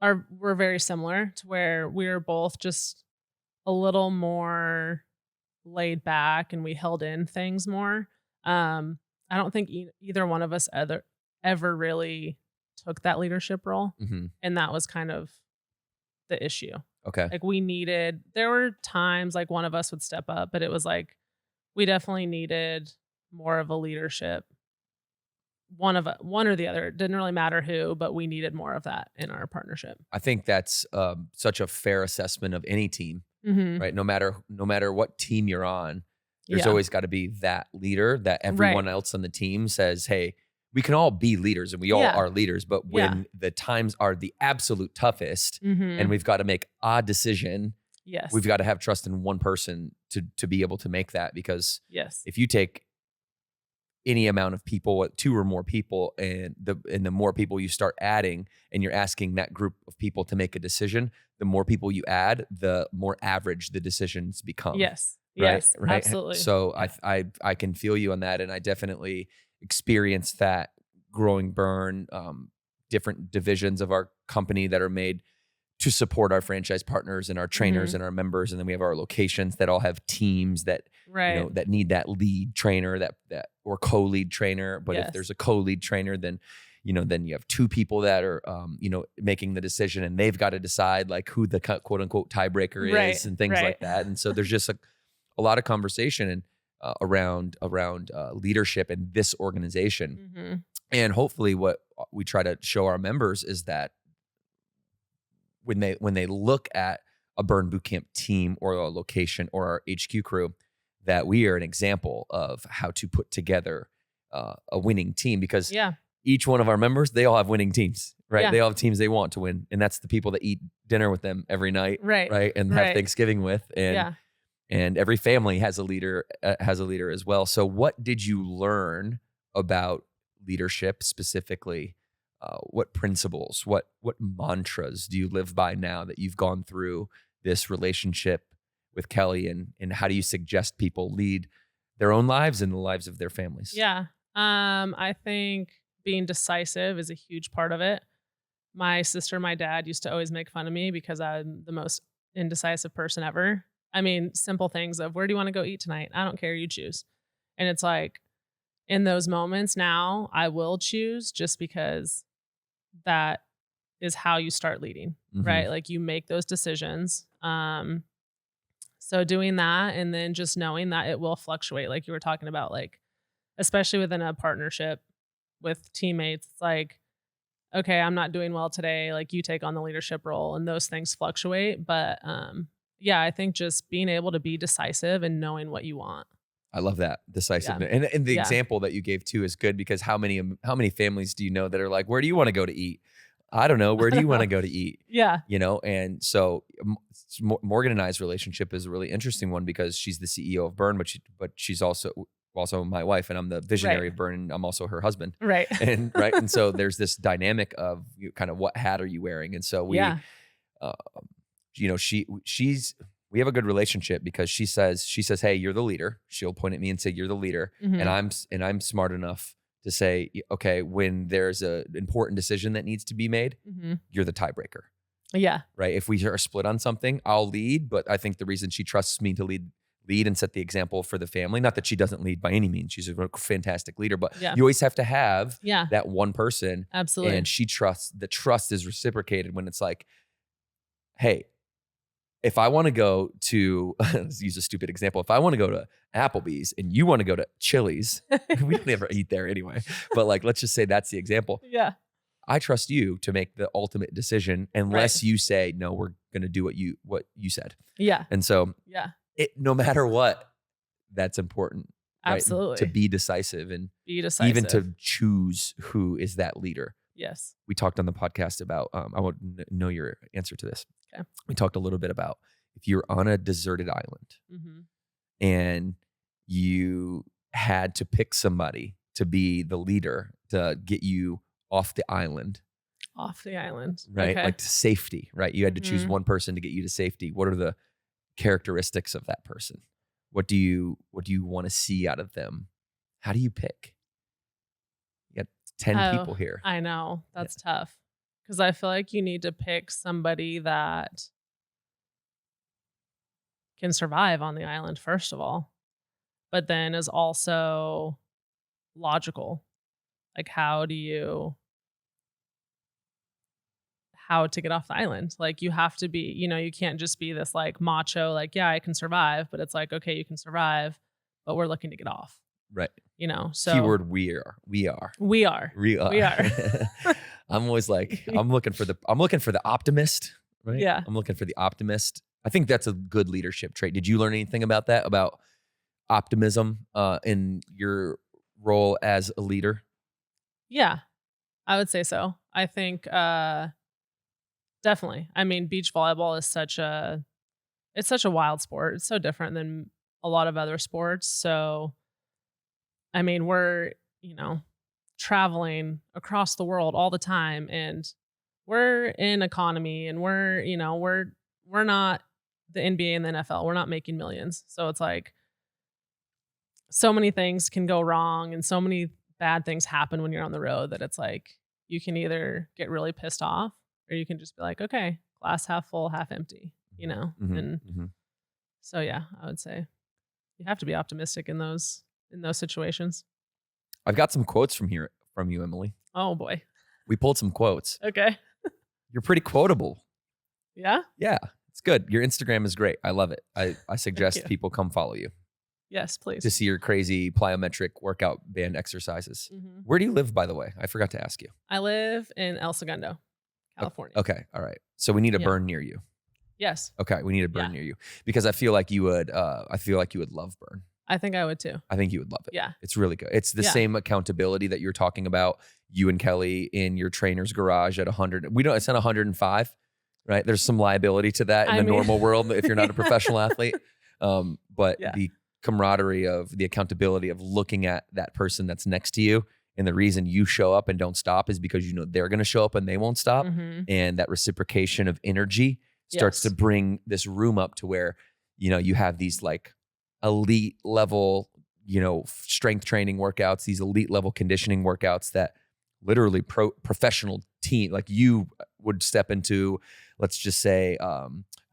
were very similar to where we were both just a little more laid back and we held in things more. I don't think either one of us ever really took that leadership role. And that was kind of the issue. Okay. Like there were times like one of us would step up, but it was like, we definitely needed more of a leadership. One or the other. It didn't really matter who, but we needed more of that in our partnership. I think that's such a fair assessment of any team, right? No matter what team you're on, there's always got to be that leader that everyone else on the team says, hey, we can all be leaders and we all are leaders, but when the times are the absolute toughest and we've got to make a decision, we've got to have trust in one person to be able to make that, because if you take any amount of people, 2 or more people, and the more people you start adding and you're asking that group of people to make a decision, the more people you add, the more average the decisions become. Yes. Right? Yes, right? absolutely. So I can feel you on that, and I definitely experienced that growing Burn, different divisions of our company that are made to support our franchise partners and our trainers and our members, and then we have our locations that all have teams that that need that lead trainer that or co-lead trainer. But if there's a co-lead trainer, then then you have 2 people that are making the decision, and they've got to decide like who the quote unquote tiebreaker is and things like that. And so there's just a lot of conversation and around leadership in this organization. And hopefully what we try to show our members is that when they look at a Burn Bootcamp team or a location or our HQ crew, that we are an example of how to put together a winning team, because each one of our members, they all have winning teams, right? Yeah. They all have teams they want to win. And that's the people that eat dinner with them every night, right? And have Thanksgiving with. And every family has a leader as well. So what did you learn about leadership specifically? What principles, what mantras do you live by now that you've gone through this relationship with Kelly, and how do you suggest people lead their own lives and the lives of their families? Yeah. I think being decisive is a huge part of it. My sister and my dad used to always make fun of me because I'm the most indecisive person ever. I mean, simple things of, where do you want to go eat tonight? I don't care, you choose. And it's like, in those moments now, I will choose, just because that is how you start leading, right? Like, you make those decisions. So doing that, and then just knowing that it will fluctuate, like you were talking about, like, especially within a partnership with teammates, it's like, okay, I'm not doing well today. Like, you take on the leadership role, and those things fluctuate. But I think just being able to be decisive and knowing what you want. I love that decisiveness. And the example that you gave too is good, because how many families do you know that are like, where do you want to go to eat? I don't know. Where do you want to go to eat? And so Morgan and I's relationship is a really interesting one, because she's the CEO of Burn, but she's also my wife, and I'm the visionary of Burn, and I'm also her husband. Right. And so there's this dynamic of kind of, what hat are you wearing? And so we, we have a good relationship, because she says, hey, you're the leader. She'll point at me and say, you're the leader. And I'm smart enough to say, okay, when there's an important decision that needs to be made, you're the tiebreaker. Yeah. Right. If we are split on something, I'll lead. But I think the reason she trusts me to lead and set the example for the family, not that she doesn't lead by any means, she's a fantastic leader, but you always have to have that one person. Absolutely. And the trust is reciprocated when it's like, hey, if I want to go to, let's use a stupid example. If I want to go to Applebee's and you want to go to Chili's, we don't ever eat there anyway. But like, let's just say that's the example. Yeah. I trust you to make the ultimate decision, unless you say, no, we're going to do what you said. Yeah. And so no matter what, that's important. Right? Absolutely. To be decisive and even to choose who is that leader. Yes. We talked on the podcast about, I want to know your answer to this. Okay. We talked a little bit about, if you're on a deserted island and you had to pick somebody to be the leader to get you off the island, Off the island. right? Okay. Like to safety, right? You had to choose Mhm. one person to get you to safety. What are the characteristics of that person? What do you want to see out of them? How do you pick? You got 10 people here. I know. That's tough. Because I feel like you need to pick somebody that can survive on the island, first of all, but then is also logical. Like, how to get off the island? Like, you have to be, you can't just be this like macho, like, yeah, I can survive, but it's like, okay, you can survive, but we're looking to get off, Right. So Keyword we are. we are. We are. I'm always like, I'm looking for the optimist, right? Yeah. I'm looking for the optimist. I think that's a good leadership trait. Did you learn anything about that, about optimism in your role as a leader? Yeah, I would say so. I think definitely. I mean, beach volleyball is such a wild sport. It's so different than a lot of other sports. So, I mean, we're, traveling across the world all the time, and we're in economy, and we're not the NBA and the NFL. We're not making millions. So it's like so many things can go wrong and so many bad things happen when you're on the road that it's like you can either get really pissed off or you can just be like, okay, glass half full, half empty, and so yeah, I would say you have to be optimistic in those situations. I've got some quotes from you, Emily. Oh boy. We pulled some quotes. Okay. You're pretty quotable. Yeah. Yeah, it's good. Your Instagram is great. I love it. I suggest people come follow you Yes, please. to see your crazy plyometric workout band exercises. Mhm. Where do you live, by the way? I forgot to ask you. I live in El Segundo, California. Okay. All right. So we need a Yeah. burn near you. Yes, Okay. We need a burn Yeah. near you because I feel like you would love burn. I think I would too. I think you would love it. Yeah. It's really good. It's the Yeah. same accountability that you're talking about, you and Kelly in your trainer's garage at 100. It's not 105, right? There's some liability to that in the normal world if you're not a professional athlete. But Yeah. the camaraderie of the accountability of looking at that person that's next to you, and the reason you show up and don't stop is because they're going to show up and they won't stop. Mhm. And that reciprocation of energy starts Yes. to bring this room up to where, you have these like elite level, strength training workouts, these elite level conditioning workouts that literally professional team, like you would step into, let's just say,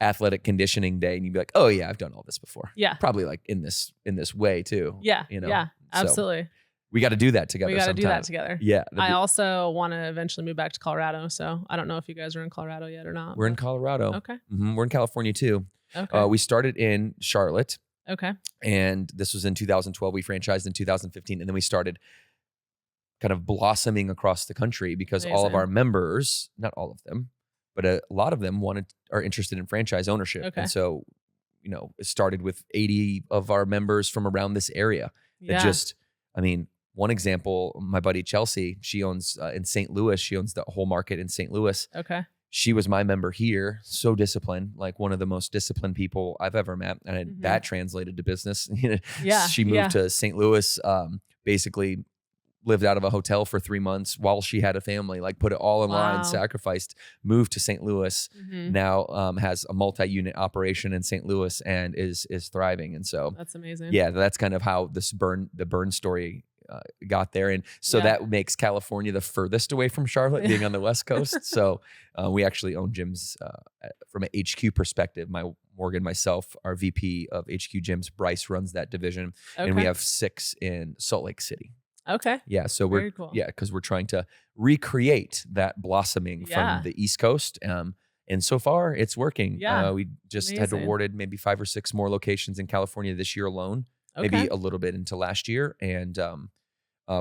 athletic conditioning day, and you'd be like, oh yeah, I've done all this before. Yeah. Probably like in this way too. Yeah. Yeah. So Absolutely. we got to do that together. We got to do that sometime. together. Yeah. I also want to eventually move back to Colorado. So I don't know if you guys are in Colorado yet or not. We're in Colorado. Okay. We're in California too. Okay. We started in Charlotte. Okay. And this was in 2012. We franchised in 2015. And then we started kind of blossoming across the country because all of Amazing. our members, not all of them, but a lot of them are interested in franchise ownership. Okay. And so, it started with 80 of our members from around this area. Yeah. One example, my buddy Chelsea, she owns in St. Louis. She owns the whole market in St. Louis. Okay. She was my member here, so disciplined, like one of the most disciplined people I've ever met. And that translated to business. Yeah, She moved to St. Louis, basically lived out of a hotel for 3 months while she had a family, like put it all in line, Wow. sacrificed, moved to St. Louis, Mhm. now has a multi-unit operation in St. Louis and is thriving. And so, That's amazing. yeah, that's kind of how the burn story got there. And so Yeah. that makes California the furthest away from Charlotte, being on the West Coast. So we actually own gyms from an HQ perspective. Morgan, myself, our VP of HQ gyms, Bryce runs that division. Okay. And we have 6 in Salt Lake City. Okay. Yeah. So Very we're, cool. because we're trying to recreate that blossoming Yeah. from the East Coast. And so far it's working. Yeah. We just had Amazing. awarded maybe 5 or 6 more locations in California this year alone. Okay. Maybe a little bit into last year. And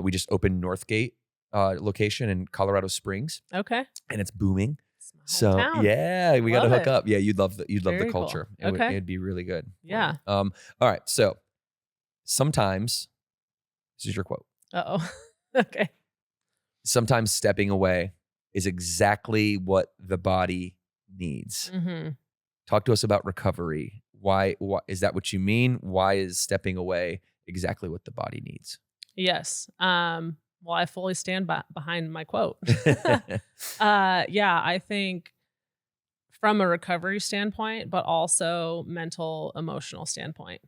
we just opened Northgate location in Colorado Springs, Okay. and it's booming. It's my So hometown. yeah, we got to Love hook it. up. Yeah, you'd love the Very cool. culture. Okay. It'd be really good. for you. Yeah. All right. So sometimes, this is your quote. Uh-oh. Okay. Sometimes stepping away is exactly what the body needs. Mm-hmm. Talk to us about recovery. Why is that what you mean? Why is stepping away exactly what the body needs. Yes. Well, I fully stand behind my quote. Yeah, I think from a recovery standpoint, but also mental, emotional standpoint.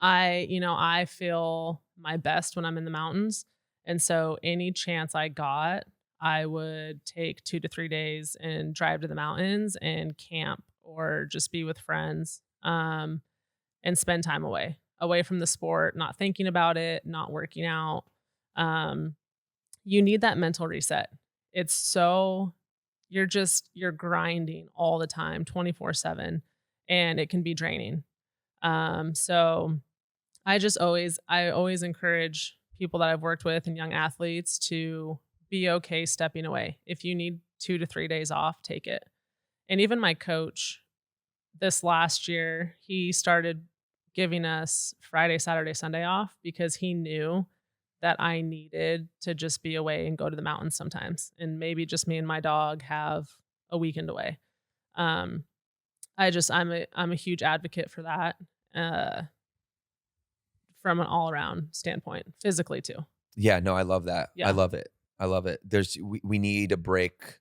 I feel my best when I'm in the mountains. And so any chance I got, I would take 2 to 3 days and drive to the mountains and camp or just be with friends, and spend time away from the sport, not thinking about it, not working out. Um, you need that mental reset. It's so you're grinding all the time, 24/7, and it can be draining. So I always encourage people that I've worked with and young athletes to be okay stepping away. If you need 2 to 3 days off, take it. And even my coach this last year, he started giving us Friday, Saturday, Sunday off because he knew that I needed to just be away and go to the mountains sometimes. And maybe just me and my dog have a weekend away. Um, I'm a huge advocate for that. From an all around standpoint, physically too. Yeah, no, I love that. Yeah. I love it. I love it. We need a break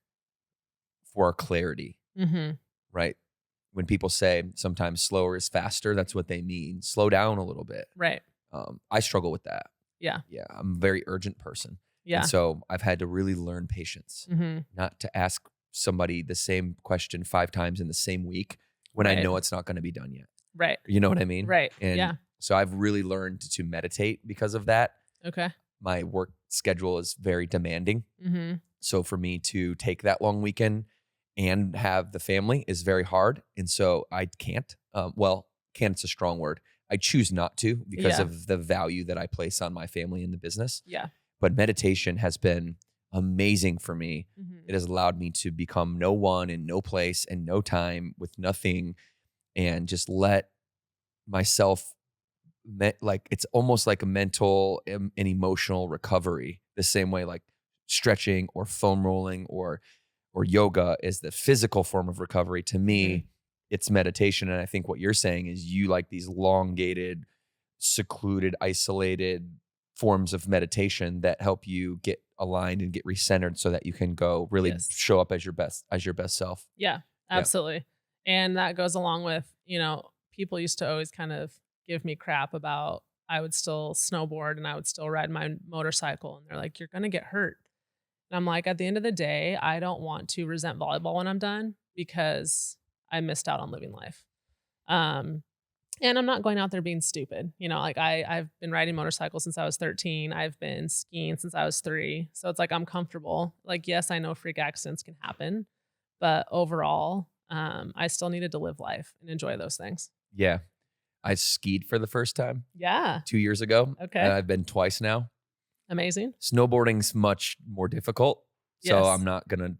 for clarity, Mm-hmm. right? When people say sometimes slower is faster, that's what they mean. Slow down a little bit. Right. I struggle with that. Yeah. Yeah, I'm a very urgent person. Yeah. And so I've had to really learn patience, Mm-hmm. not to ask somebody the same question 5 times in the same week when I Right. know it's not going to be done yet. Right. You know what I mean? Right. And Yeah. so I've really learned to meditate because of that. Okay. My work schedule is very demanding. Mm-hmm. So for me to take that long weekend and have the family is very hard. And so I can't. Can't's a strong word. I choose not to because Yeah. of the value that I place on my family and the business. Yeah. But meditation has been amazing for me. Mm-hmm. It has allowed me to become no one in no place and no time with nothing and just let myself, like it's almost like a mental and emotional recovery, the same way like stretching or foam rolling or yoga is the physical form of recovery. To me, it's meditation. And I think what you're saying is you like these elongated, secluded, isolated forms of meditation that help you get aligned and get recentered so that you can go really Yes. show up as your best self. Yeah, absolutely. And that goes along with, people used to always kind of give me crap about I would still snowboard and I would still ride my motorcycle. And they're like, you're going to get hurt. And I'm like, at the end of the day, I don't want to resent volleyball when I'm done because I missed out on living life. And I'm not going out there being stupid. Like I've been riding motorcycles since I was 13. I've been skiing since I was 3. So it's like, I'm comfortable. Like, yes, I know freak accidents can happen, but overall, I still needed to live life and enjoy those things. Yeah. I skied for the first time Yeah. 2 years ago. Okay. And I've been twice now. Amazing. Snowboarding's much more difficult. So Yes.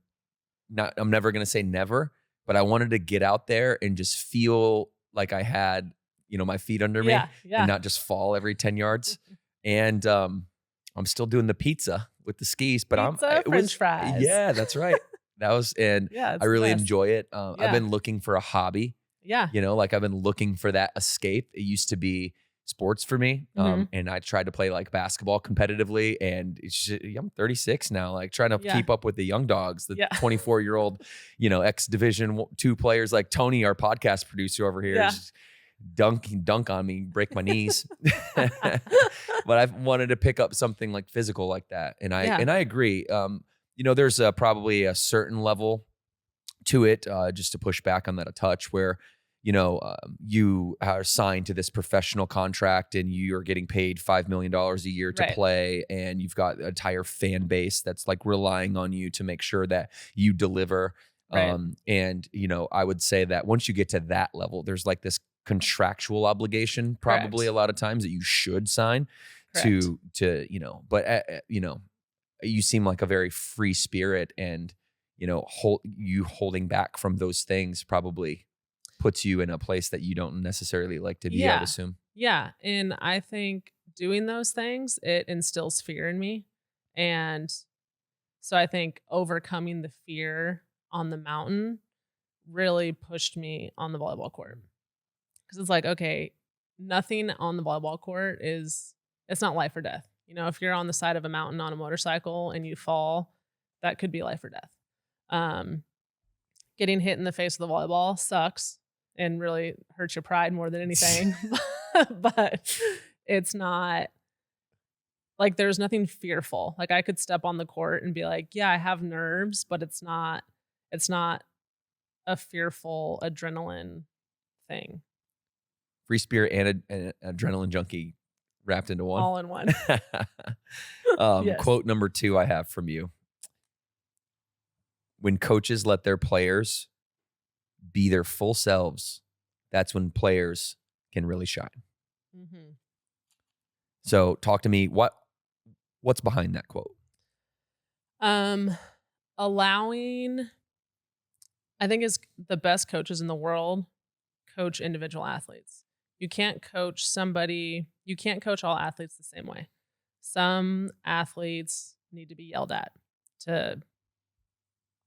I'm never going to say never, but I wanted to get out there and just feel like I had, my feet under me Yeah. and not just fall every 10 yards. And I'm still doing the pizza with the skis, but French fries. Yeah, that's right. Yeah, it's I really the best. enjoy it. Yeah. I've been looking for a hobby, Yeah. like I've been looking for that escape. It used to be sports for me. Mhm. And I tried to play like basketball competitively, and I'm 36 now, like trying to Yeah. keep up with the young dogs, the Yeah. 24-year-old, ex Division 2 players like Tony, our podcast producer over here, Yeah. just dunk on me, break my knees. But I've wanted to pick up something like physical like that. And I agree. There's probably a certain level to it, just to push back on that a touch, where you are signed to this professional contract and you're getting paid $5 million a year to Right. play. And you've got an entire fan base that's like relying on you to make sure that you deliver. Right. And I would say that once you get to that level, there's like this contractual obligation, probably Correct. a lot of times, that you should sign Correct. but you seem like a very free spirit, and holding back from those things probably puts you in a place that you don't necessarily like to be, I Yeah. would assume. Yeah. And I think doing those things, it instills fear in me. And so I think overcoming the fear on the mountain really pushed me on the volleyball court. Because it's like, okay, nothing on the volleyball court it's not life or death. You know, if you're on the side of a mountain on a motorcycle and you fall, that could be life or death. Getting hit in the face with the volleyball sucks and really hurts your pride more than anything. But it's not like there's nothing fearful. Like I could step on the court and be like, yeah, I have nerves, but it's not a fearful adrenaline thing. Free spirit and an adrenaline junkie wrapped into one. All in one. Yes. Quote number 2 I have from you. When coaches let their players be their full selves, that's when players can really shine. Mm-hmm. So talk to me. What's behind that quote? Allowing, I think, is the best coaches in the world coach individual athletes. You can't coach all athletes the same way. Some athletes need to be yelled at to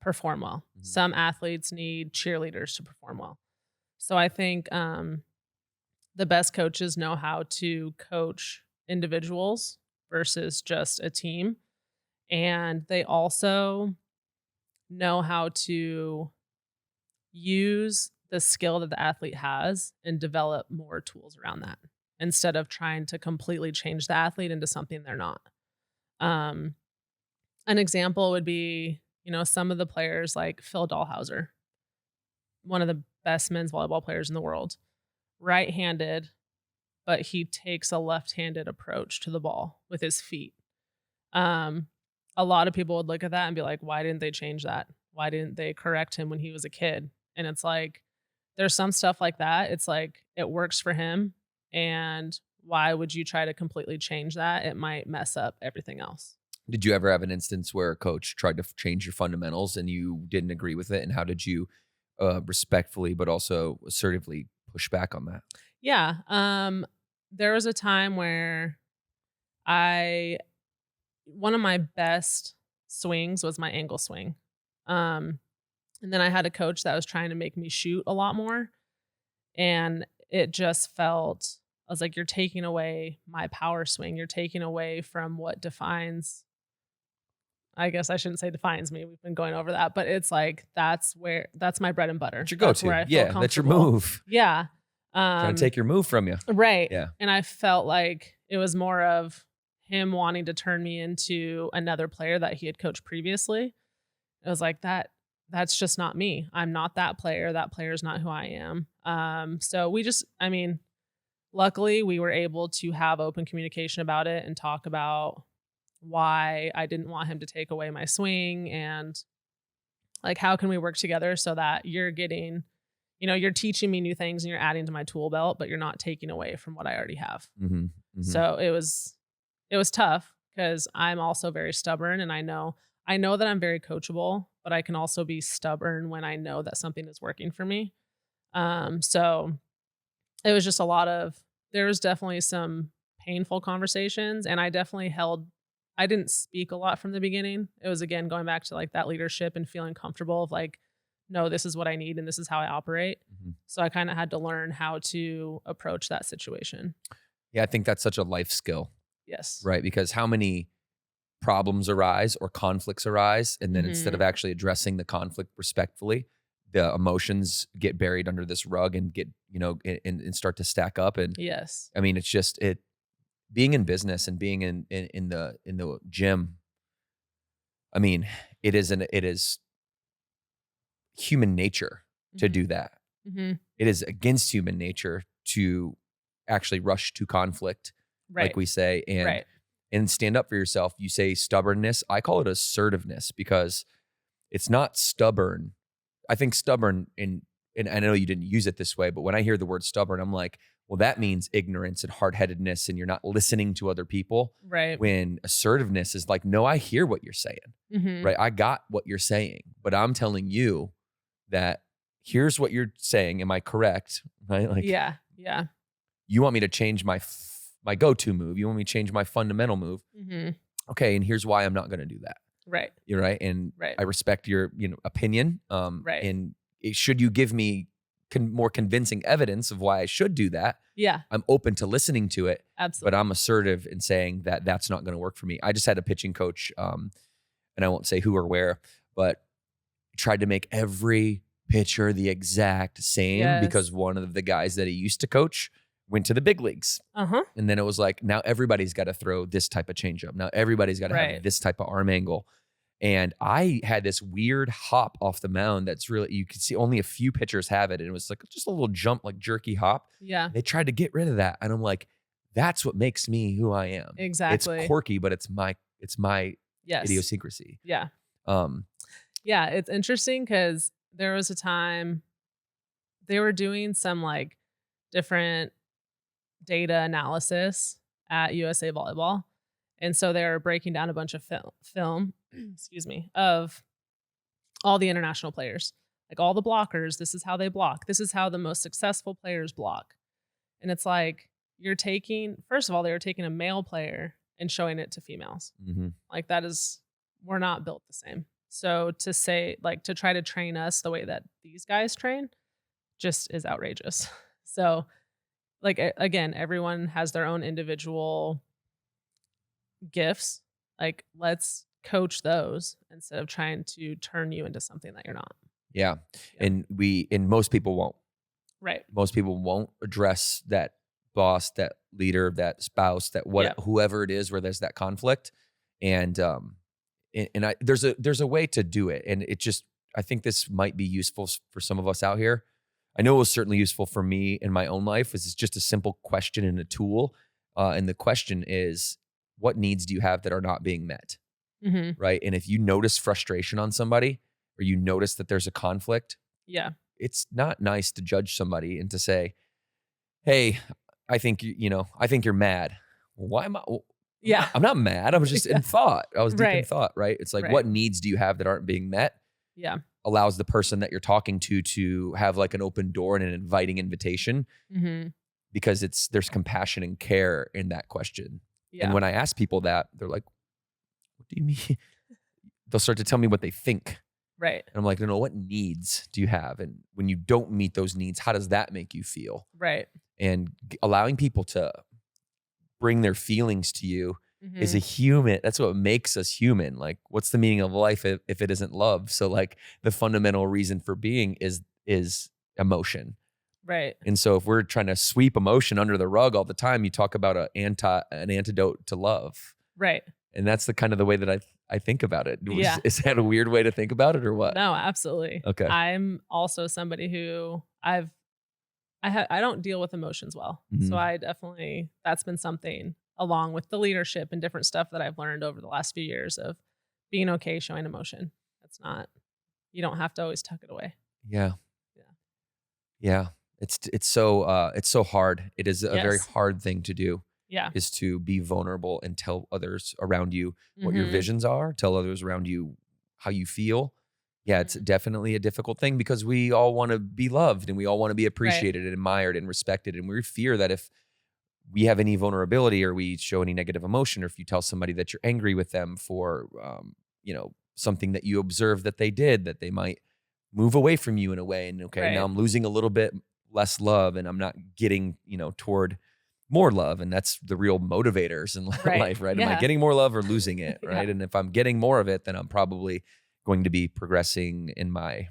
perform well. Mm-hmm. Some athletes need cheerleaders to perform well. So I think the best coaches know how to coach individuals versus just a team. And they also know how to use the skill that the athlete has and develop more tools around that instead of trying to completely change the athlete into something they're not. An example would be, you know, some of the players like Phil Dahlhauser, one of the best men's volleyball players in the world, right-handed, but he takes a left-handed approach to the ball with his feet. A lot of people would look at that and be like, why didn't they change that? Why didn't they correct him when he was a kid? And it's like, there's some stuff like that. It's like, it works for him. And why would you try to completely change that? It might mess up everything else. Did you ever have an instance where a coach tried to change your fundamentals and you didn't agree with it? And how did you respectfully, but also assertively push back on that? Yeah. There was a time where one of my best swings was my angle swing. And then I had a coach that was trying to make me shoot a lot more. And it just felt, I was like, you're taking away my power swing. You're taking away from what defines, I guess I shouldn't say defines me. We've been going over that, but it's like, that's my bread and butter. That's your go-to. Yeah, that's your move. Yeah. Trying to take your move from you. Right. Yeah. And I felt like it was more of him wanting to turn me into another player that he had coached previously. It was like, that's just not me. I'm not that player. That player is not who I am. So luckily we were able to have open communication about it and talk about why I didn't want him to take away my swing and like, how can we work together so that you're getting, you know, you're teaching me new things and you're adding to my tool belt, but you're not taking away from what I already have. Mm-hmm, mm-hmm. So it was tough because I'm also very stubborn and I know that I'm very coachable, but I can also be stubborn when I know that something is working for me. So it was just there was definitely some painful conversations and I didn't speak a lot from the beginning. It was, again, going back to like that leadership and feeling comfortable of like, no, this is what I need and this is how I operate. Mm-hmm. So I kind of had to learn how to approach that situation. Yeah, I think that's such a life skill. Yes. Right, because how many problems arise or conflicts arise, and then instead of actually addressing the conflict respectfully, the emotions get buried under this rug and get, you know, and start to stack up. And yes, I mean, it's just being in business and being in the gym. I mean, it is human nature to do that. Mm-hmm. It is against human nature to actually rush to conflict, right, like we say, and right, and stand up for yourself. You say stubbornness. I call it assertiveness because it's not stubborn. I think stubborn, and I know you didn't use it this way, but when I hear the word stubborn, I'm like, well, that means ignorance and hard-headedness and you're not listening to other people. Right. When assertiveness is like, no, I hear what you're saying. Mm-hmm. Right. I got what you're saying, but I'm telling you that here's what you're saying. Am I correct? Right. Like, yeah. You want me to change my go-to move. You want me to change my fundamental move. Mm-hmm. Okay. And here's why I'm not going to do that. Right. You're right. And right, I respect your, opinion. Right. And should you give me more convincing evidence of why I should do that, Yeah, I'm open to listening to it. absolutely. But I'm assertive in saying that that's not going to work for me. I just had a pitching coach, and I won't say who or where, but tried to make every pitcher the exact same because one of the guys that he used to coach went to the big leagues. And then it was like, now everybody's got to throw this type of changeup. Now everybody's got to have this type of arm angle. And I had this weird hop off the mound that's really, you could see only a few pitchers have it. And it was like just a little jump, like jerky hop. Yeah. They tried to get rid of that. And I'm like, that's what makes me who I am. Exactly. It's quirky, but it's my idiosyncrasy. Yeah. Yeah, it's interesting because there was a time they were doing some like different data analysis at USA Volleyball. And so they were breaking down a bunch of film, excuse me, of all the international players, like all the blockers. This is how they block. This is how the most successful players block. And it's like, first of all, they were taking a male player and showing it to females. Like we're not built the same. So to say, like, to try to train us the way that these guys train just is outrageous. So like, again, everyone has their own individual gifts. Like, let's coach those instead of trying to turn you into something that you're not. Yeah. And most people won't. Right. Most people won't address that boss, that leader, that spouse, that whoever it is where there's that conflict. And there's a way to do it. And I think this might be useful for some of us out here. I know it was certainly useful for me in my own life. It's just a simple question and a tool. And the question is, what needs do you have that are not being met? Right. And if you notice frustration on somebody, or you notice that there's a conflict, it's not nice to judge somebody and to say, hey, I think you're mad. Why am I? I'm not mad. I was just in thought. I was deep in thought, right? It's like, what needs do you have that aren't being met? Yeah. Allows the person that you're talking to have like an open door and an inviting invitation, because there's compassion and care in that question. Yeah. And when I ask people that, they're like, what do you mean? They'll start to tell me what they think. Right. And I'm like, no, what needs do you have? And when you don't meet those needs, how does that make you feel? Right. And allowing people to bring their feelings to you is a human. That's what makes us human. Like, what's the meaning of life if it isn't love? So like the fundamental reason for being is emotion. Right. And so if we're trying to sweep emotion under the rug all the time, you talk about an antidote to love. Right. And that's the kind of the way that I think about it. Is that a weird way to think about it or what? No, absolutely. Okay. I'm also somebody who I don't deal with emotions well. So I definitely, that's been something along with the leadership and different stuff that I've learned over the last few years of being okay showing emotion. You don't have to always tuck it away. Yeah. It's so hard. It is a very hard thing to do. Yeah. Is to be vulnerable and tell others around you what your visions are, tell others around you how you feel. Yeah, it's definitely a difficult thing because we all want to be loved and we all want to be appreciated and admired and respected. And we fear that if we have any vulnerability or we show any negative emotion, or if you tell somebody that you're angry with them for, something that you observe that they did, that they might move away from you in a way. And now I'm losing a little bit less love and I'm not getting, toward more love. And that's the real motivators in life, right? Am I getting more love or losing it? Right. And if I'm getting more of it, then I'm probably going to be progressing in my,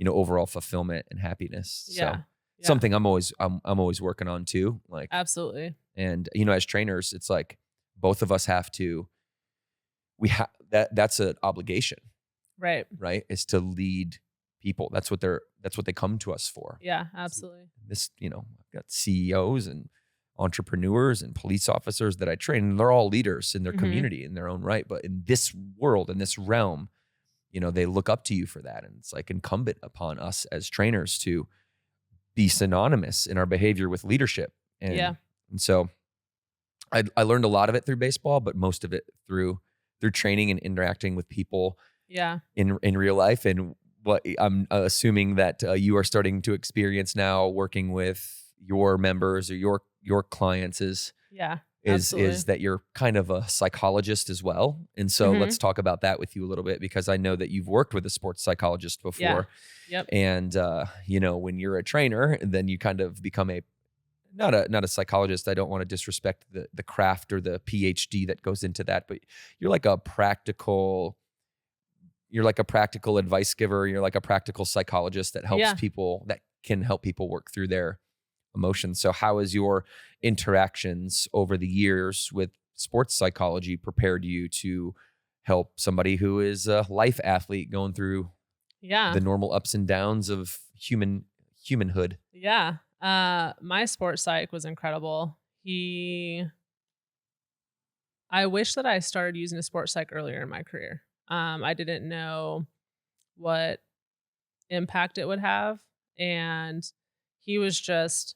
overall fulfillment and happiness. So something I'm always working on too. Like, absolutely. And, as trainers, it's like both of us have to, that's an obligation, right? Is to lead people. That's what they come to us for. Yeah, absolutely. This, I've got CEOs and entrepreneurs and police officers that I train, and they're all leaders in their community in their own right. But in this world, in this realm, they look up to you for that. And it's like incumbent upon us as trainers to be synonymous in our behavior with leadership. And so I learned a lot of it through baseball, but most of it through training and interacting with people in real life. And what I'm assuming that you are starting to experience now working with your members or your clients is Absolutely. is that you're kind of a psychologist as well. And so Mhm. let's talk about that with you a little bit, because I know that you've worked with a sports psychologist before. Yep. And when you're a trainer, then you kind of become not a psychologist. I don't want to disrespect the craft or the PhD that goes into that, but you're like a practical advice giver. You're like a practical psychologist that helps Yeah. people, that can help people work through their emotions. So how has your interactions over the years with sports psychology prepared you to help somebody who is a life athlete going through Yeah. the normal ups and downs of humanhood? Yeah. My sports psych was incredible. I wish that I started using a sports psych earlier in my career. I didn't know what impact it would have. And he was just,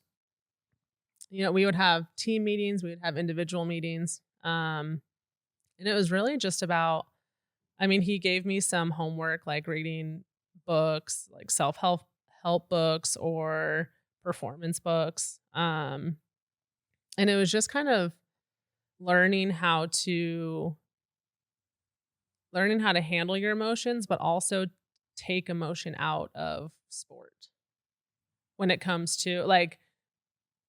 we would have team meetings, we would have individual meetings. And it was really just about, he gave me some homework, like reading books, like self-help books or performance books. And it was just kind of learning how to handle your emotions, but also take emotion out of sport. When it comes to like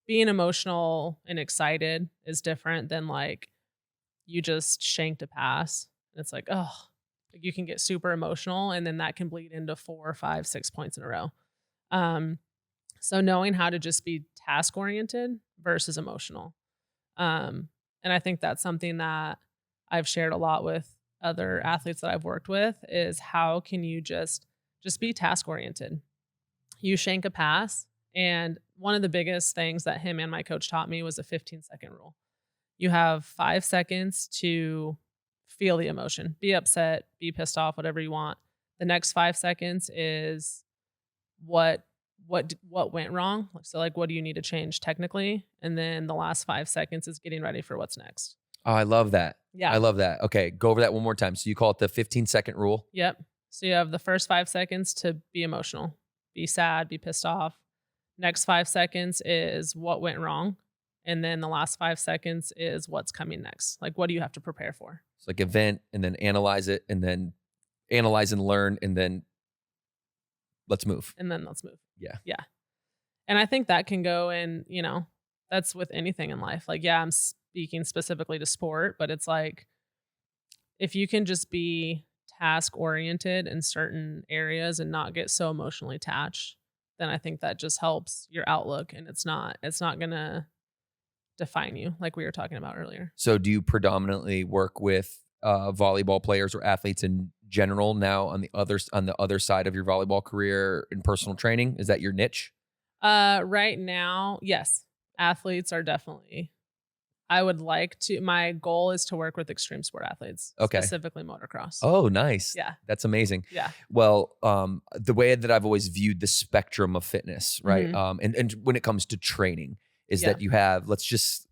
being emotional and excited is different than like you just shanked a pass. It's like, oh, you can get super emotional and then that can bleed into 4, 5, 6 points in a row. So knowing how to just be task oriented versus emotional. And I think that's something that I've shared a lot with other athletes that I've worked with, is how can you just be task oriented. You shank a pass. And one of the biggest things that him and my coach taught me was a 15-second rule. You have 5 seconds to feel the emotion, be upset, be pissed off, whatever you want. The next 5 seconds is what went wrong. So like, what do you need to change technically? And then the last 5 seconds is getting ready for what's next. Oh, I love that. Yeah. I love that. Okay, go over that one more time. So you call it the 15-second rule? Yep. So you have the first 5 seconds to be emotional, be sad, be pissed off. Next 5 seconds is what went wrong. And then the last 5 seconds is what's coming next. Like, what do you have to prepare for? It's like event, and then analyze it, and then analyze and learn, and then let's move. Yeah. Yeah. And I think that can go in, that's with anything in life. Like, yeah, I'm speaking specifically to sport, but it's like, if you can just be task oriented in certain areas and not get so emotionally attached, then I think that just helps your outlook, and it's not going to define you like we were talking about earlier. So do you predominantly work with volleyball players or athletes in general now on the other side of your volleyball career in personal training? Is that your niche? Right now, yes. Athletes are definitely, my goal is to work with extreme sport athletes, Okay. specifically motocross. Oh, nice. Yeah. That's amazing. Yeah. Well, the way that I've always viewed the spectrum of fitness, right? Mhm. And when it comes to training, is Yeah. that you have,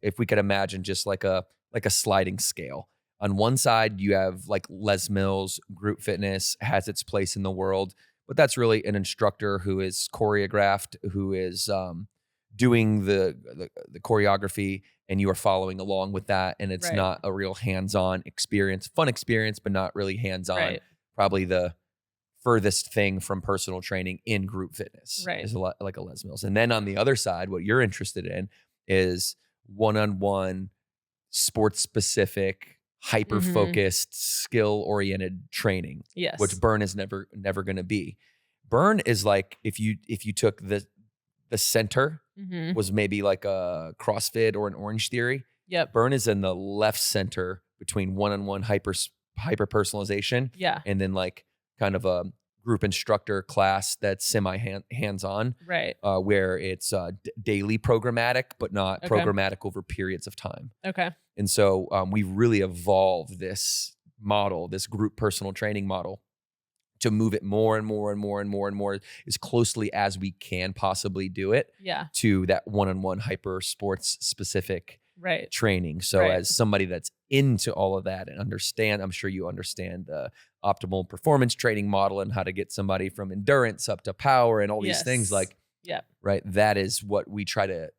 if we could imagine just like a sliding scale. On one side, you have like Les Mills. Group fitness has its place in the world, but that's really an instructor who is choreographed, who is doing the choreography, and you are following along with that. And it's Right. not a real hands-on experience, fun experience, but not really hands-on. Right. Probably the furthest thing from personal training in group fitness Right. is a lot like a Les Mills. And then on the other side, what you're interested in is one-on-one, sports-specific, hyper-focused, skill-oriented training, Yes. which burn is never going to be. Burn is like if you took the center Mhm. was maybe like a CrossFit or an Orange Theory. Yep. Burn is in the left center between one-on-one hyper personalization, Yeah. and then like kind of a group instructor class that's semi hands-on, Right. where it's daily programmatic, but not Okay. programmatic over periods of time. Okay. And so we really evolved this model, this group personal training model, to move it more and more and more and more and more as closely as we can possibly do it Yeah. to that one-on-one hyper sports specific Right. training. So Right. as somebody that's into all of that and I'm sure you understand the optimal performance training model and how to get somebody from endurance up to power and all these things, like, Yep. right? That is what we try to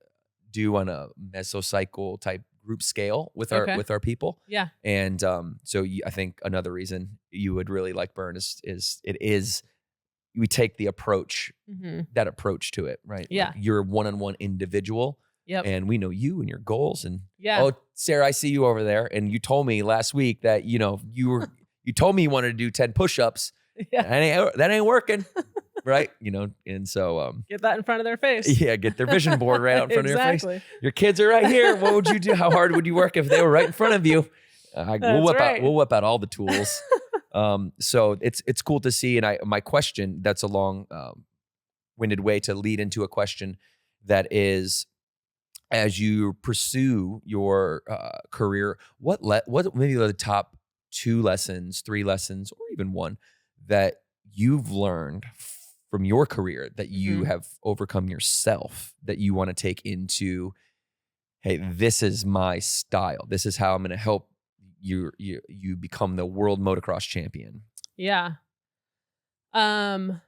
do on a mesocycle type group scale with Okay. our people. Yeah. And so I think another reason you would really like Burn is we take the approach, that approach to it, right? Yeah. Like you're a one-on-one individual. Yep. And we know you and your goals. And Yeah. oh, Sarah, I see you over there. And you told me last week that, you told me you wanted to do 10 push-ups. Yeah. That ain't working. Right. And so, Get that in front of their face. yeah, get their vision board right out in front of your Exactly. face. Your kids are right here. What would you do? How hard would you work if they were right in front of you? We'll whip out all the tools. So it's cool to see. And my question, that's a long winded way to lead into a question that is, as you pursue your career, what maybe the top 2 lessons, 3 lessons, or even one that you've learned from your career that you have overcome yourself that you want to take into, hey, this is my style. This is how I'm going to help you become the world motocross champion. Yeah. A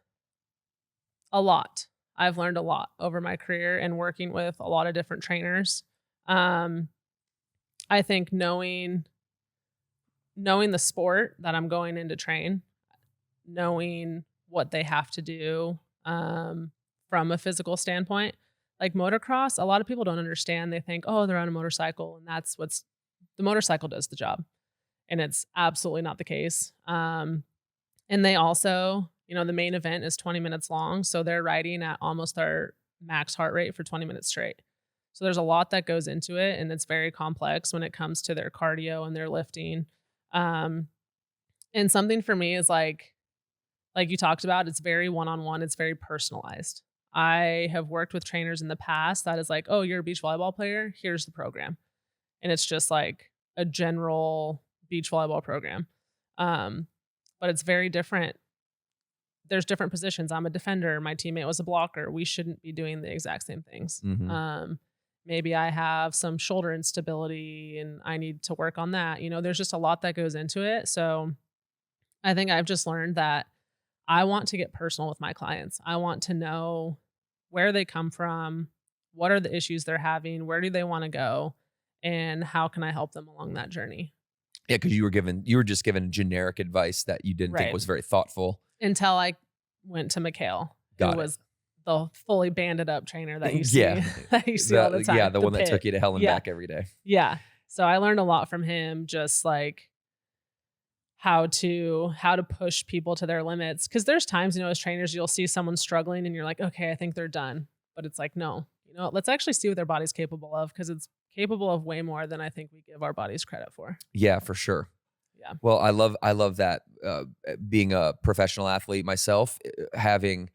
lot. I've learned a lot over my career and working with a lot of different trainers. I think knowing the sport that I'm going in to train, knowing what they have to do from a physical standpoint. Like motocross, a lot of people don't understand. They think, oh, they're on a motorcycle and that's the motorcycle does the job. And it's absolutely not the case. And they also, the main event is 20 minutes long. So they're riding at almost their max heart rate for 20 minutes straight. So there's a lot that goes into it. And it's very complex when it comes to their cardio and their lifting. And something for me is like you talked about, it's very one-on-one. It's very personalized. I have worked with trainers in the past that is like, oh, you're a beach volleyball player. Here's the program. And it's just like a general beach volleyball program. But it's very different. There's different positions. I'm a defender. My teammate was a blocker. We shouldn't be doing the exact same things. Maybe I have some shoulder instability and I need to work on that. There's just a lot that goes into it. So I think I've just learned that I want to get personal with my clients. I want to know where they come from, what are the issues they're having, where do they want to go, and how can I help them along that journey? Yeah, because you were just given generic advice that you didn't think was very thoughtful. Until I went to Mikhail, who was the fully banded up trainer that you see, that you see all the time. Yeah, the one that took you to hell and back every day. Yeah. So I learned a lot from him, just like how to push people to their limits. Because there's times, as trainers, you'll see someone struggling and you're like, okay, I think they're done. But it's like, no, let's actually see what their body's capable of, because it's capable of way more than I think we give our bodies credit for. Yeah, for sure. Yeah. Well, I love that. Being a professional athlete myself, having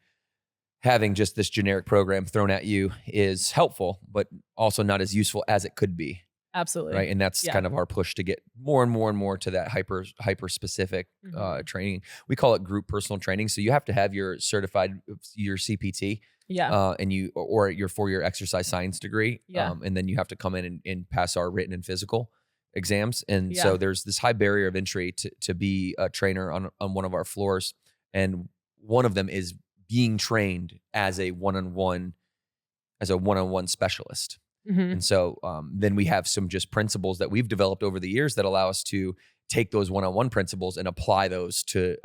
just this generic program thrown at you is helpful, but also not as useful as it could be. Absolutely. Right. And that's kind of our push to get more and more and more to that hyper specific training. We call it group personal training. So you have to have your CPT. Yeah. And or your 4-year exercise science degree. Yeah. And then you have to come in and pass our written and physical exams. And so there's this high barrier of entry to be a trainer on one of our floors. And one of them is being trained as a one-on-one specialist. And so then we have some just principles that we've developed over the years that allow us to take those one-on-one principles and apply those to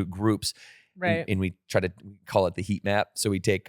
groups. Right. And we try to call it the heat map. So we take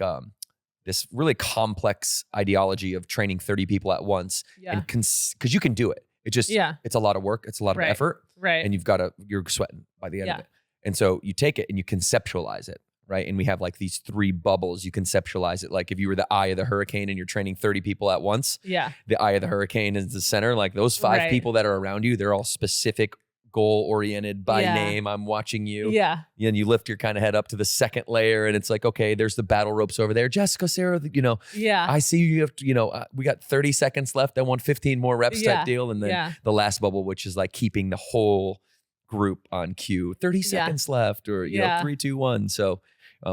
this really complex ideology of training 30 people at once. Yeah. And because you can do it. It just, it's a lot of work. It's a lot of effort. Right. And you're sweating by the end of it. And so you take it and you conceptualize it. Right. And we have like these 3 bubbles. You conceptualize it like if you were the eye of the hurricane and you're training 30 people at once. Yeah. The eye of the hurricane is the center. Like those 5 people that are around you, they're all specific, goal oriented by name. I'm watching you. Yeah. And you lift your kind of head up to the second layer and it's like, okay, there's the battle ropes over there. Jessica, Sarah, I see you have to, we got 30 seconds left. I want 15 more reps type deal. And then the last bubble, which is like keeping the whole group on cue, 30 seconds left or, 3, 2, 1. So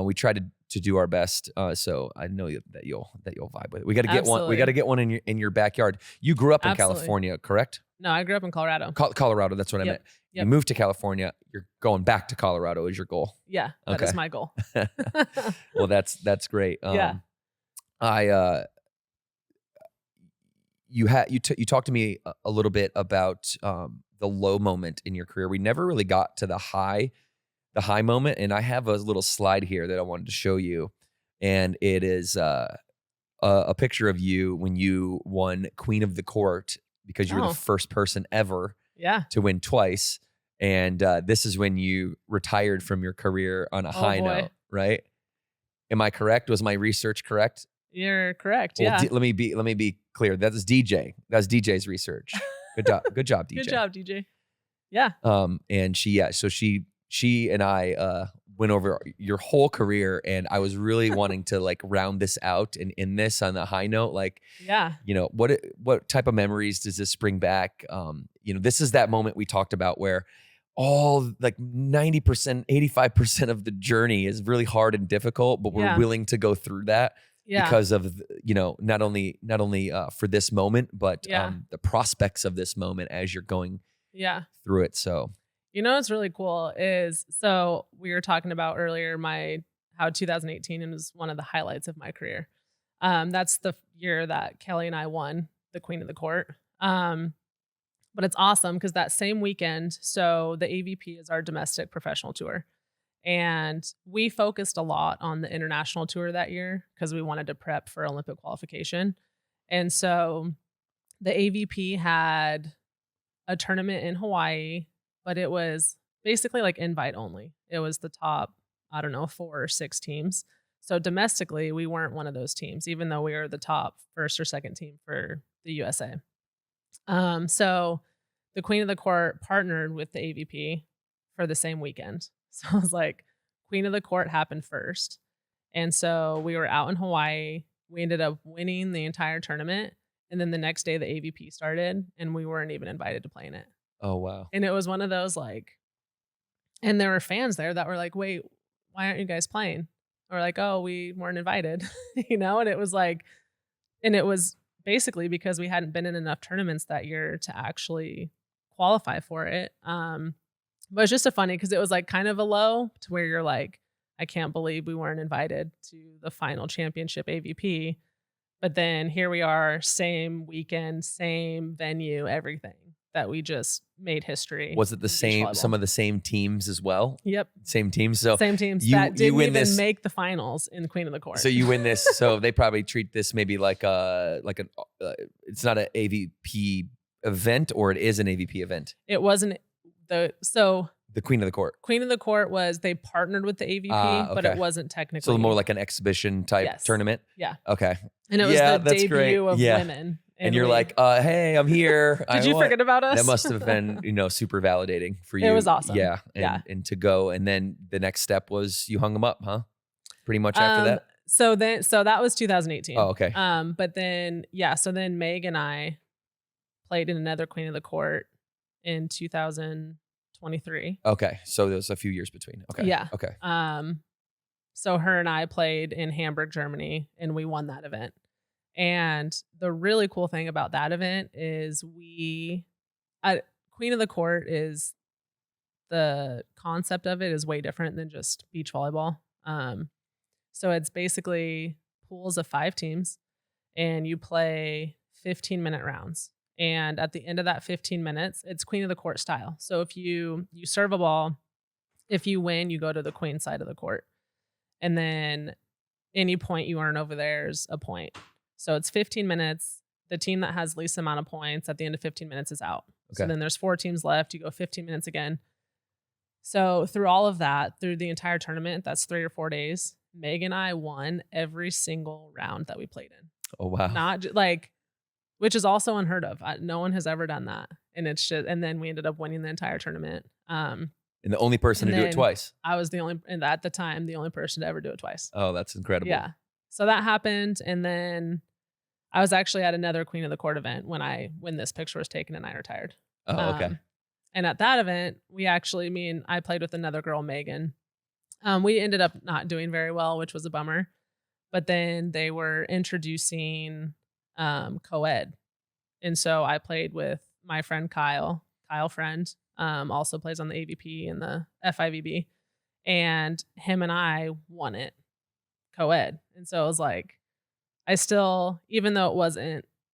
we try to do our best. So I know that you'll vibe with it. We got to get one. We got to get one in your backyard. You grew up in California, correct? No, I grew up in Colorado. Colorado. That's what I meant. Yep. You moved to California. You're going back to Colorado is your goal. Yeah, that is my goal. Well, that's great. you talked to me a little bit about the low moment in your career. We never really got to the high moment, and I have a little slide here that I wanted to show you, and it is a picture of you when you won Queen of the Court because you were the first person ever to win twice. And this is when you retired from your career on a high note, right? Am I correct? Was my research correct? You're correct. Well, Yeah. let me be clear. That is DJ. That's DJ's research. Good job. Good job, DJ. Good job, DJ. Yeah. And she and I went over your whole career, and I was really wanting to like round this out and end this on a high note. Like, you know, what type of memories does this bring back? You know, this is that moment we talked about where all like 90%, 85% of the journey is really hard and difficult, but we're willing to go through that because of, you know, not only for this moment, but the prospects of this moment as you're going through it. So, you know, what's really cool is, so we were talking about earlier, how 2018 was one of the highlights of my career. That's the year that Kelly and I won the Queen of the Court. But it's awesome because that same weekend, so the AVP is our domestic professional tour. And we focused a lot on the international tour that year because we wanted to prep for Olympic qualification. And so the AVP had a tournament in Hawaii, but it was basically like invite only. It was the top, 4 or 6 teams. So domestically, we weren't one of those teams, even though we were the top first or second team for the USA. So the Queen of the Court partnered with the AVP for the same weekend. So I was like, Queen of the Court happened first. And so we were out in Hawaii. We ended up winning the entire tournament. And then the next day the AVP started and we weren't even invited to play in it. oh, wow. And it was one of those like, and there were fans there that were like, wait, why aren't you guys playing? Or like, oh, we weren't invited, you know? And it was like, and it was basically because we hadn't been in enough tournaments that year to actually qualify for it. But it's just funny because it was like kind of a low to where you're like, I can't believe we weren't invited to the final championship AVP. But then here we are, same weekend, same venue, everything, that we just made history. Was it the same, some of the same teams as well? Yep. Same teams. So same teams that didn't even make the finals in Queen of the Court. So you win this. So they probably treat this maybe like it's not an AVP event, or it is an AVP event. It wasn't the Queen of the Court. Queen of the Court was, they partnered with the AVP, but it wasn't technically. So more like an exhibition type tournament. Yeah. Okay. And it was the debut of women. And you're like, hey, I'm here. Did you forget about us? That must have been, super validating for you. It was awesome. Yeah. And to go. And then the next step was you hung them up, huh? Pretty much after that. So that was 2018. Oh, okay. But then, so then Meg and I played in another Queen of the Court in 2023. Okay. So there was a few years between. Okay. Yeah. Okay. So her and I played in Hamburg, Germany, and we won that event. And the really cool thing about that event is Queen of the Court is, the concept of it is way different than just beach volleyball. So it's basically pools of 5 teams and you play 15-minute rounds. And at the end of that 15 minutes, it's Queen of the Court style. So if you serve a ball, if you win, you go to the queen side of the court. And then any point you earn over there is a point. So it's 15 minutes. The team that has least amount of points at the end of 15 minutes is out. Okay. So then there's 4 teams left. You go 15 minutes again. So through all of that, through the entire tournament, that's 3 or 4 days, Meg and I won every single round that we played in. Oh, wow. Not like, which is also unheard of. No one has ever done that. And it's just, and then we ended up winning the entire tournament. And the only person to do it twice. I was the only, and at the time, the only person to ever do it twice. Oh, that's incredible. Yeah. So that happened. And then I was actually at another Queen of the Court event when this picture was taken and I retired. Oh, okay. And at that event, I played with another girl, Megan. We ended up not doing very well, which was a bummer. But then they were introducing co-ed. And so I played with my friend Kyle Friend, also plays on the AVP and the FIVB. And him and I won it co-ed. And so it was like, I still, even though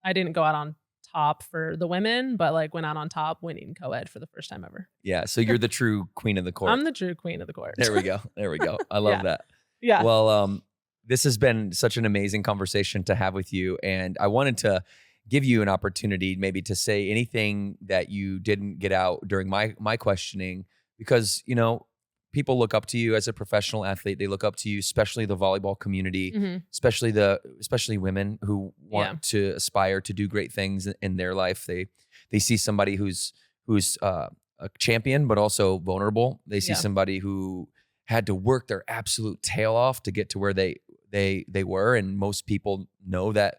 I didn't go out on top for the women, but like went out on top winning co-ed for the first time ever. Yeah. So you're the true queen of the court. I'm the true queen of the court. There we go. There we go. I love that. Yeah. Well, this has been such an amazing conversation to have with you. And I wanted to give you an opportunity maybe to say anything that you didn't get out during my questioning, because, you know, people look up to you as a professional athlete. They look up to you, especially the volleyball community, especially women who want to aspire to do great things in their life. They see somebody who's a champion, but also vulnerable. They see somebody who had to work their absolute tail off to get to where they were. And most people know that,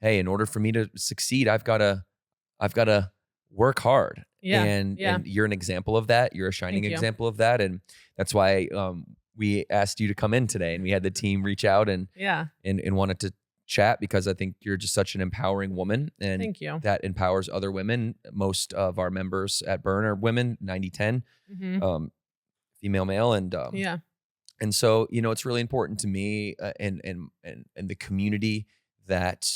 hey, in order for me to succeed, I've got to work hard. And you're an example of that. You're a shining example of that. And that's why we asked you to come in today, and we had the team reach out and wanted to chat, because I think you're just such an empowering woman, and thank you. That empowers other women. Most of our members at Burn are women, 90-10, female, male. And so, you know, it's really important to me and the community that,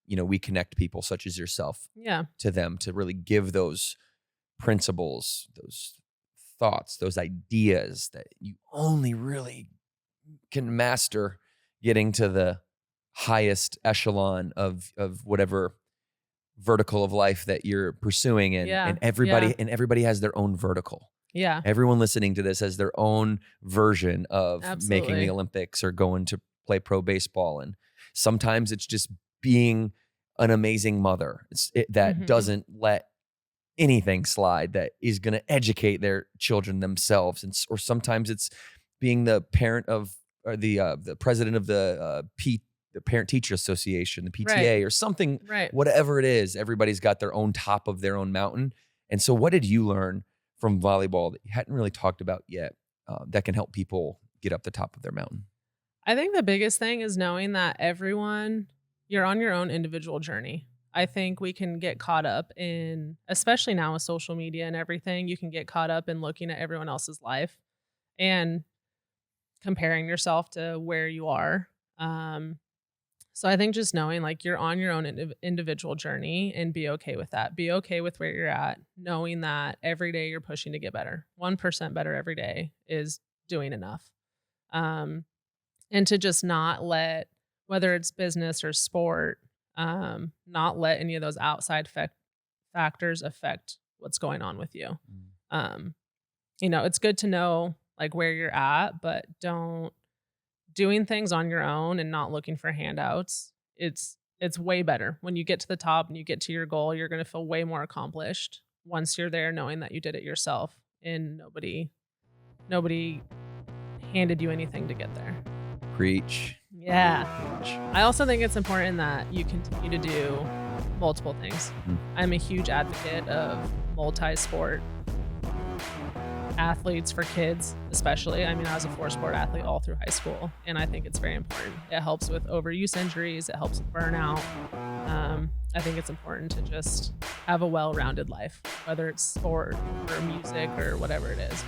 you know, we connect people such as yourself to them, to really give those principles, those thoughts, those ideas that you only really can master getting to the highest echelon of whatever vertical of life that you're pursuing. And everybody has their own vertical. Yeah. Everyone listening to this has their own version of making the Olympics or going to play pro baseball. And sometimes it's just being an amazing mother that doesn't let anything slide, that is going to educate their children themselves. Or sometimes it's being the parent of, or the president of the Parent Teacher Association, the PTA, or something, whatever it is. Everybody's got their own top of their own mountain. And so what did you learn from volleyball that you hadn't really talked about yet that can help people get up the top of their mountain? I think the biggest thing is knowing that you're on your own individual journey. I think we can get caught up in, especially now with social media and everything, you can get caught up in looking at everyone else's life and comparing yourself to where you are. So I think just knowing like you're on your own individual journey, and be okay with that. Be okay with where you're at, knowing that every day you're pushing to get better. 1% better every day is doing enough. And to just not let, whether it's business or sport, not let any of those outside factors affect what's going on with you. You know, it's good to know like where you're at, but doing things on your own and not looking for handouts. It's way better. When you get to the top and you get to your goal, you're going to feel way more accomplished once you're there, knowing that you did it yourself and nobody handed you anything to get there. Preach. Yeah. I also think it's important that you continue to do multiple things. I'm a huge advocate of multi-sport athletes for kids, especially. I mean, I was a 4-sport athlete all through high school, and I think it's very important. It helps with overuse injuries. It helps with burnout. I think it's important to just have a well-rounded life, whether it's sport or music or whatever it is.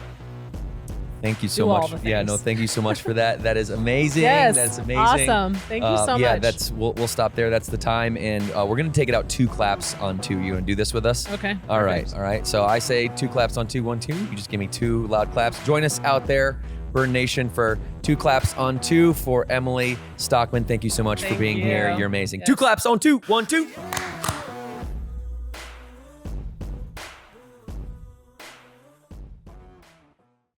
Thank you so much. Yeah, no, thank you so much for that. That is amazing. Yes, that's amazing. Awesome. Thank you so much. Yeah, we'll stop there. That's the time. And we're going to take it out 2 claps on 2. You want to do this with us? Okay. All right. So I say 2 claps on 2, 1, 2. You just give me 2 loud claps. Join us out there, Burn Nation, for 2 claps on 2 for Emily Stockman. Thank you so much for being here. You're amazing. Yes. 2 claps on 2, 1, 2.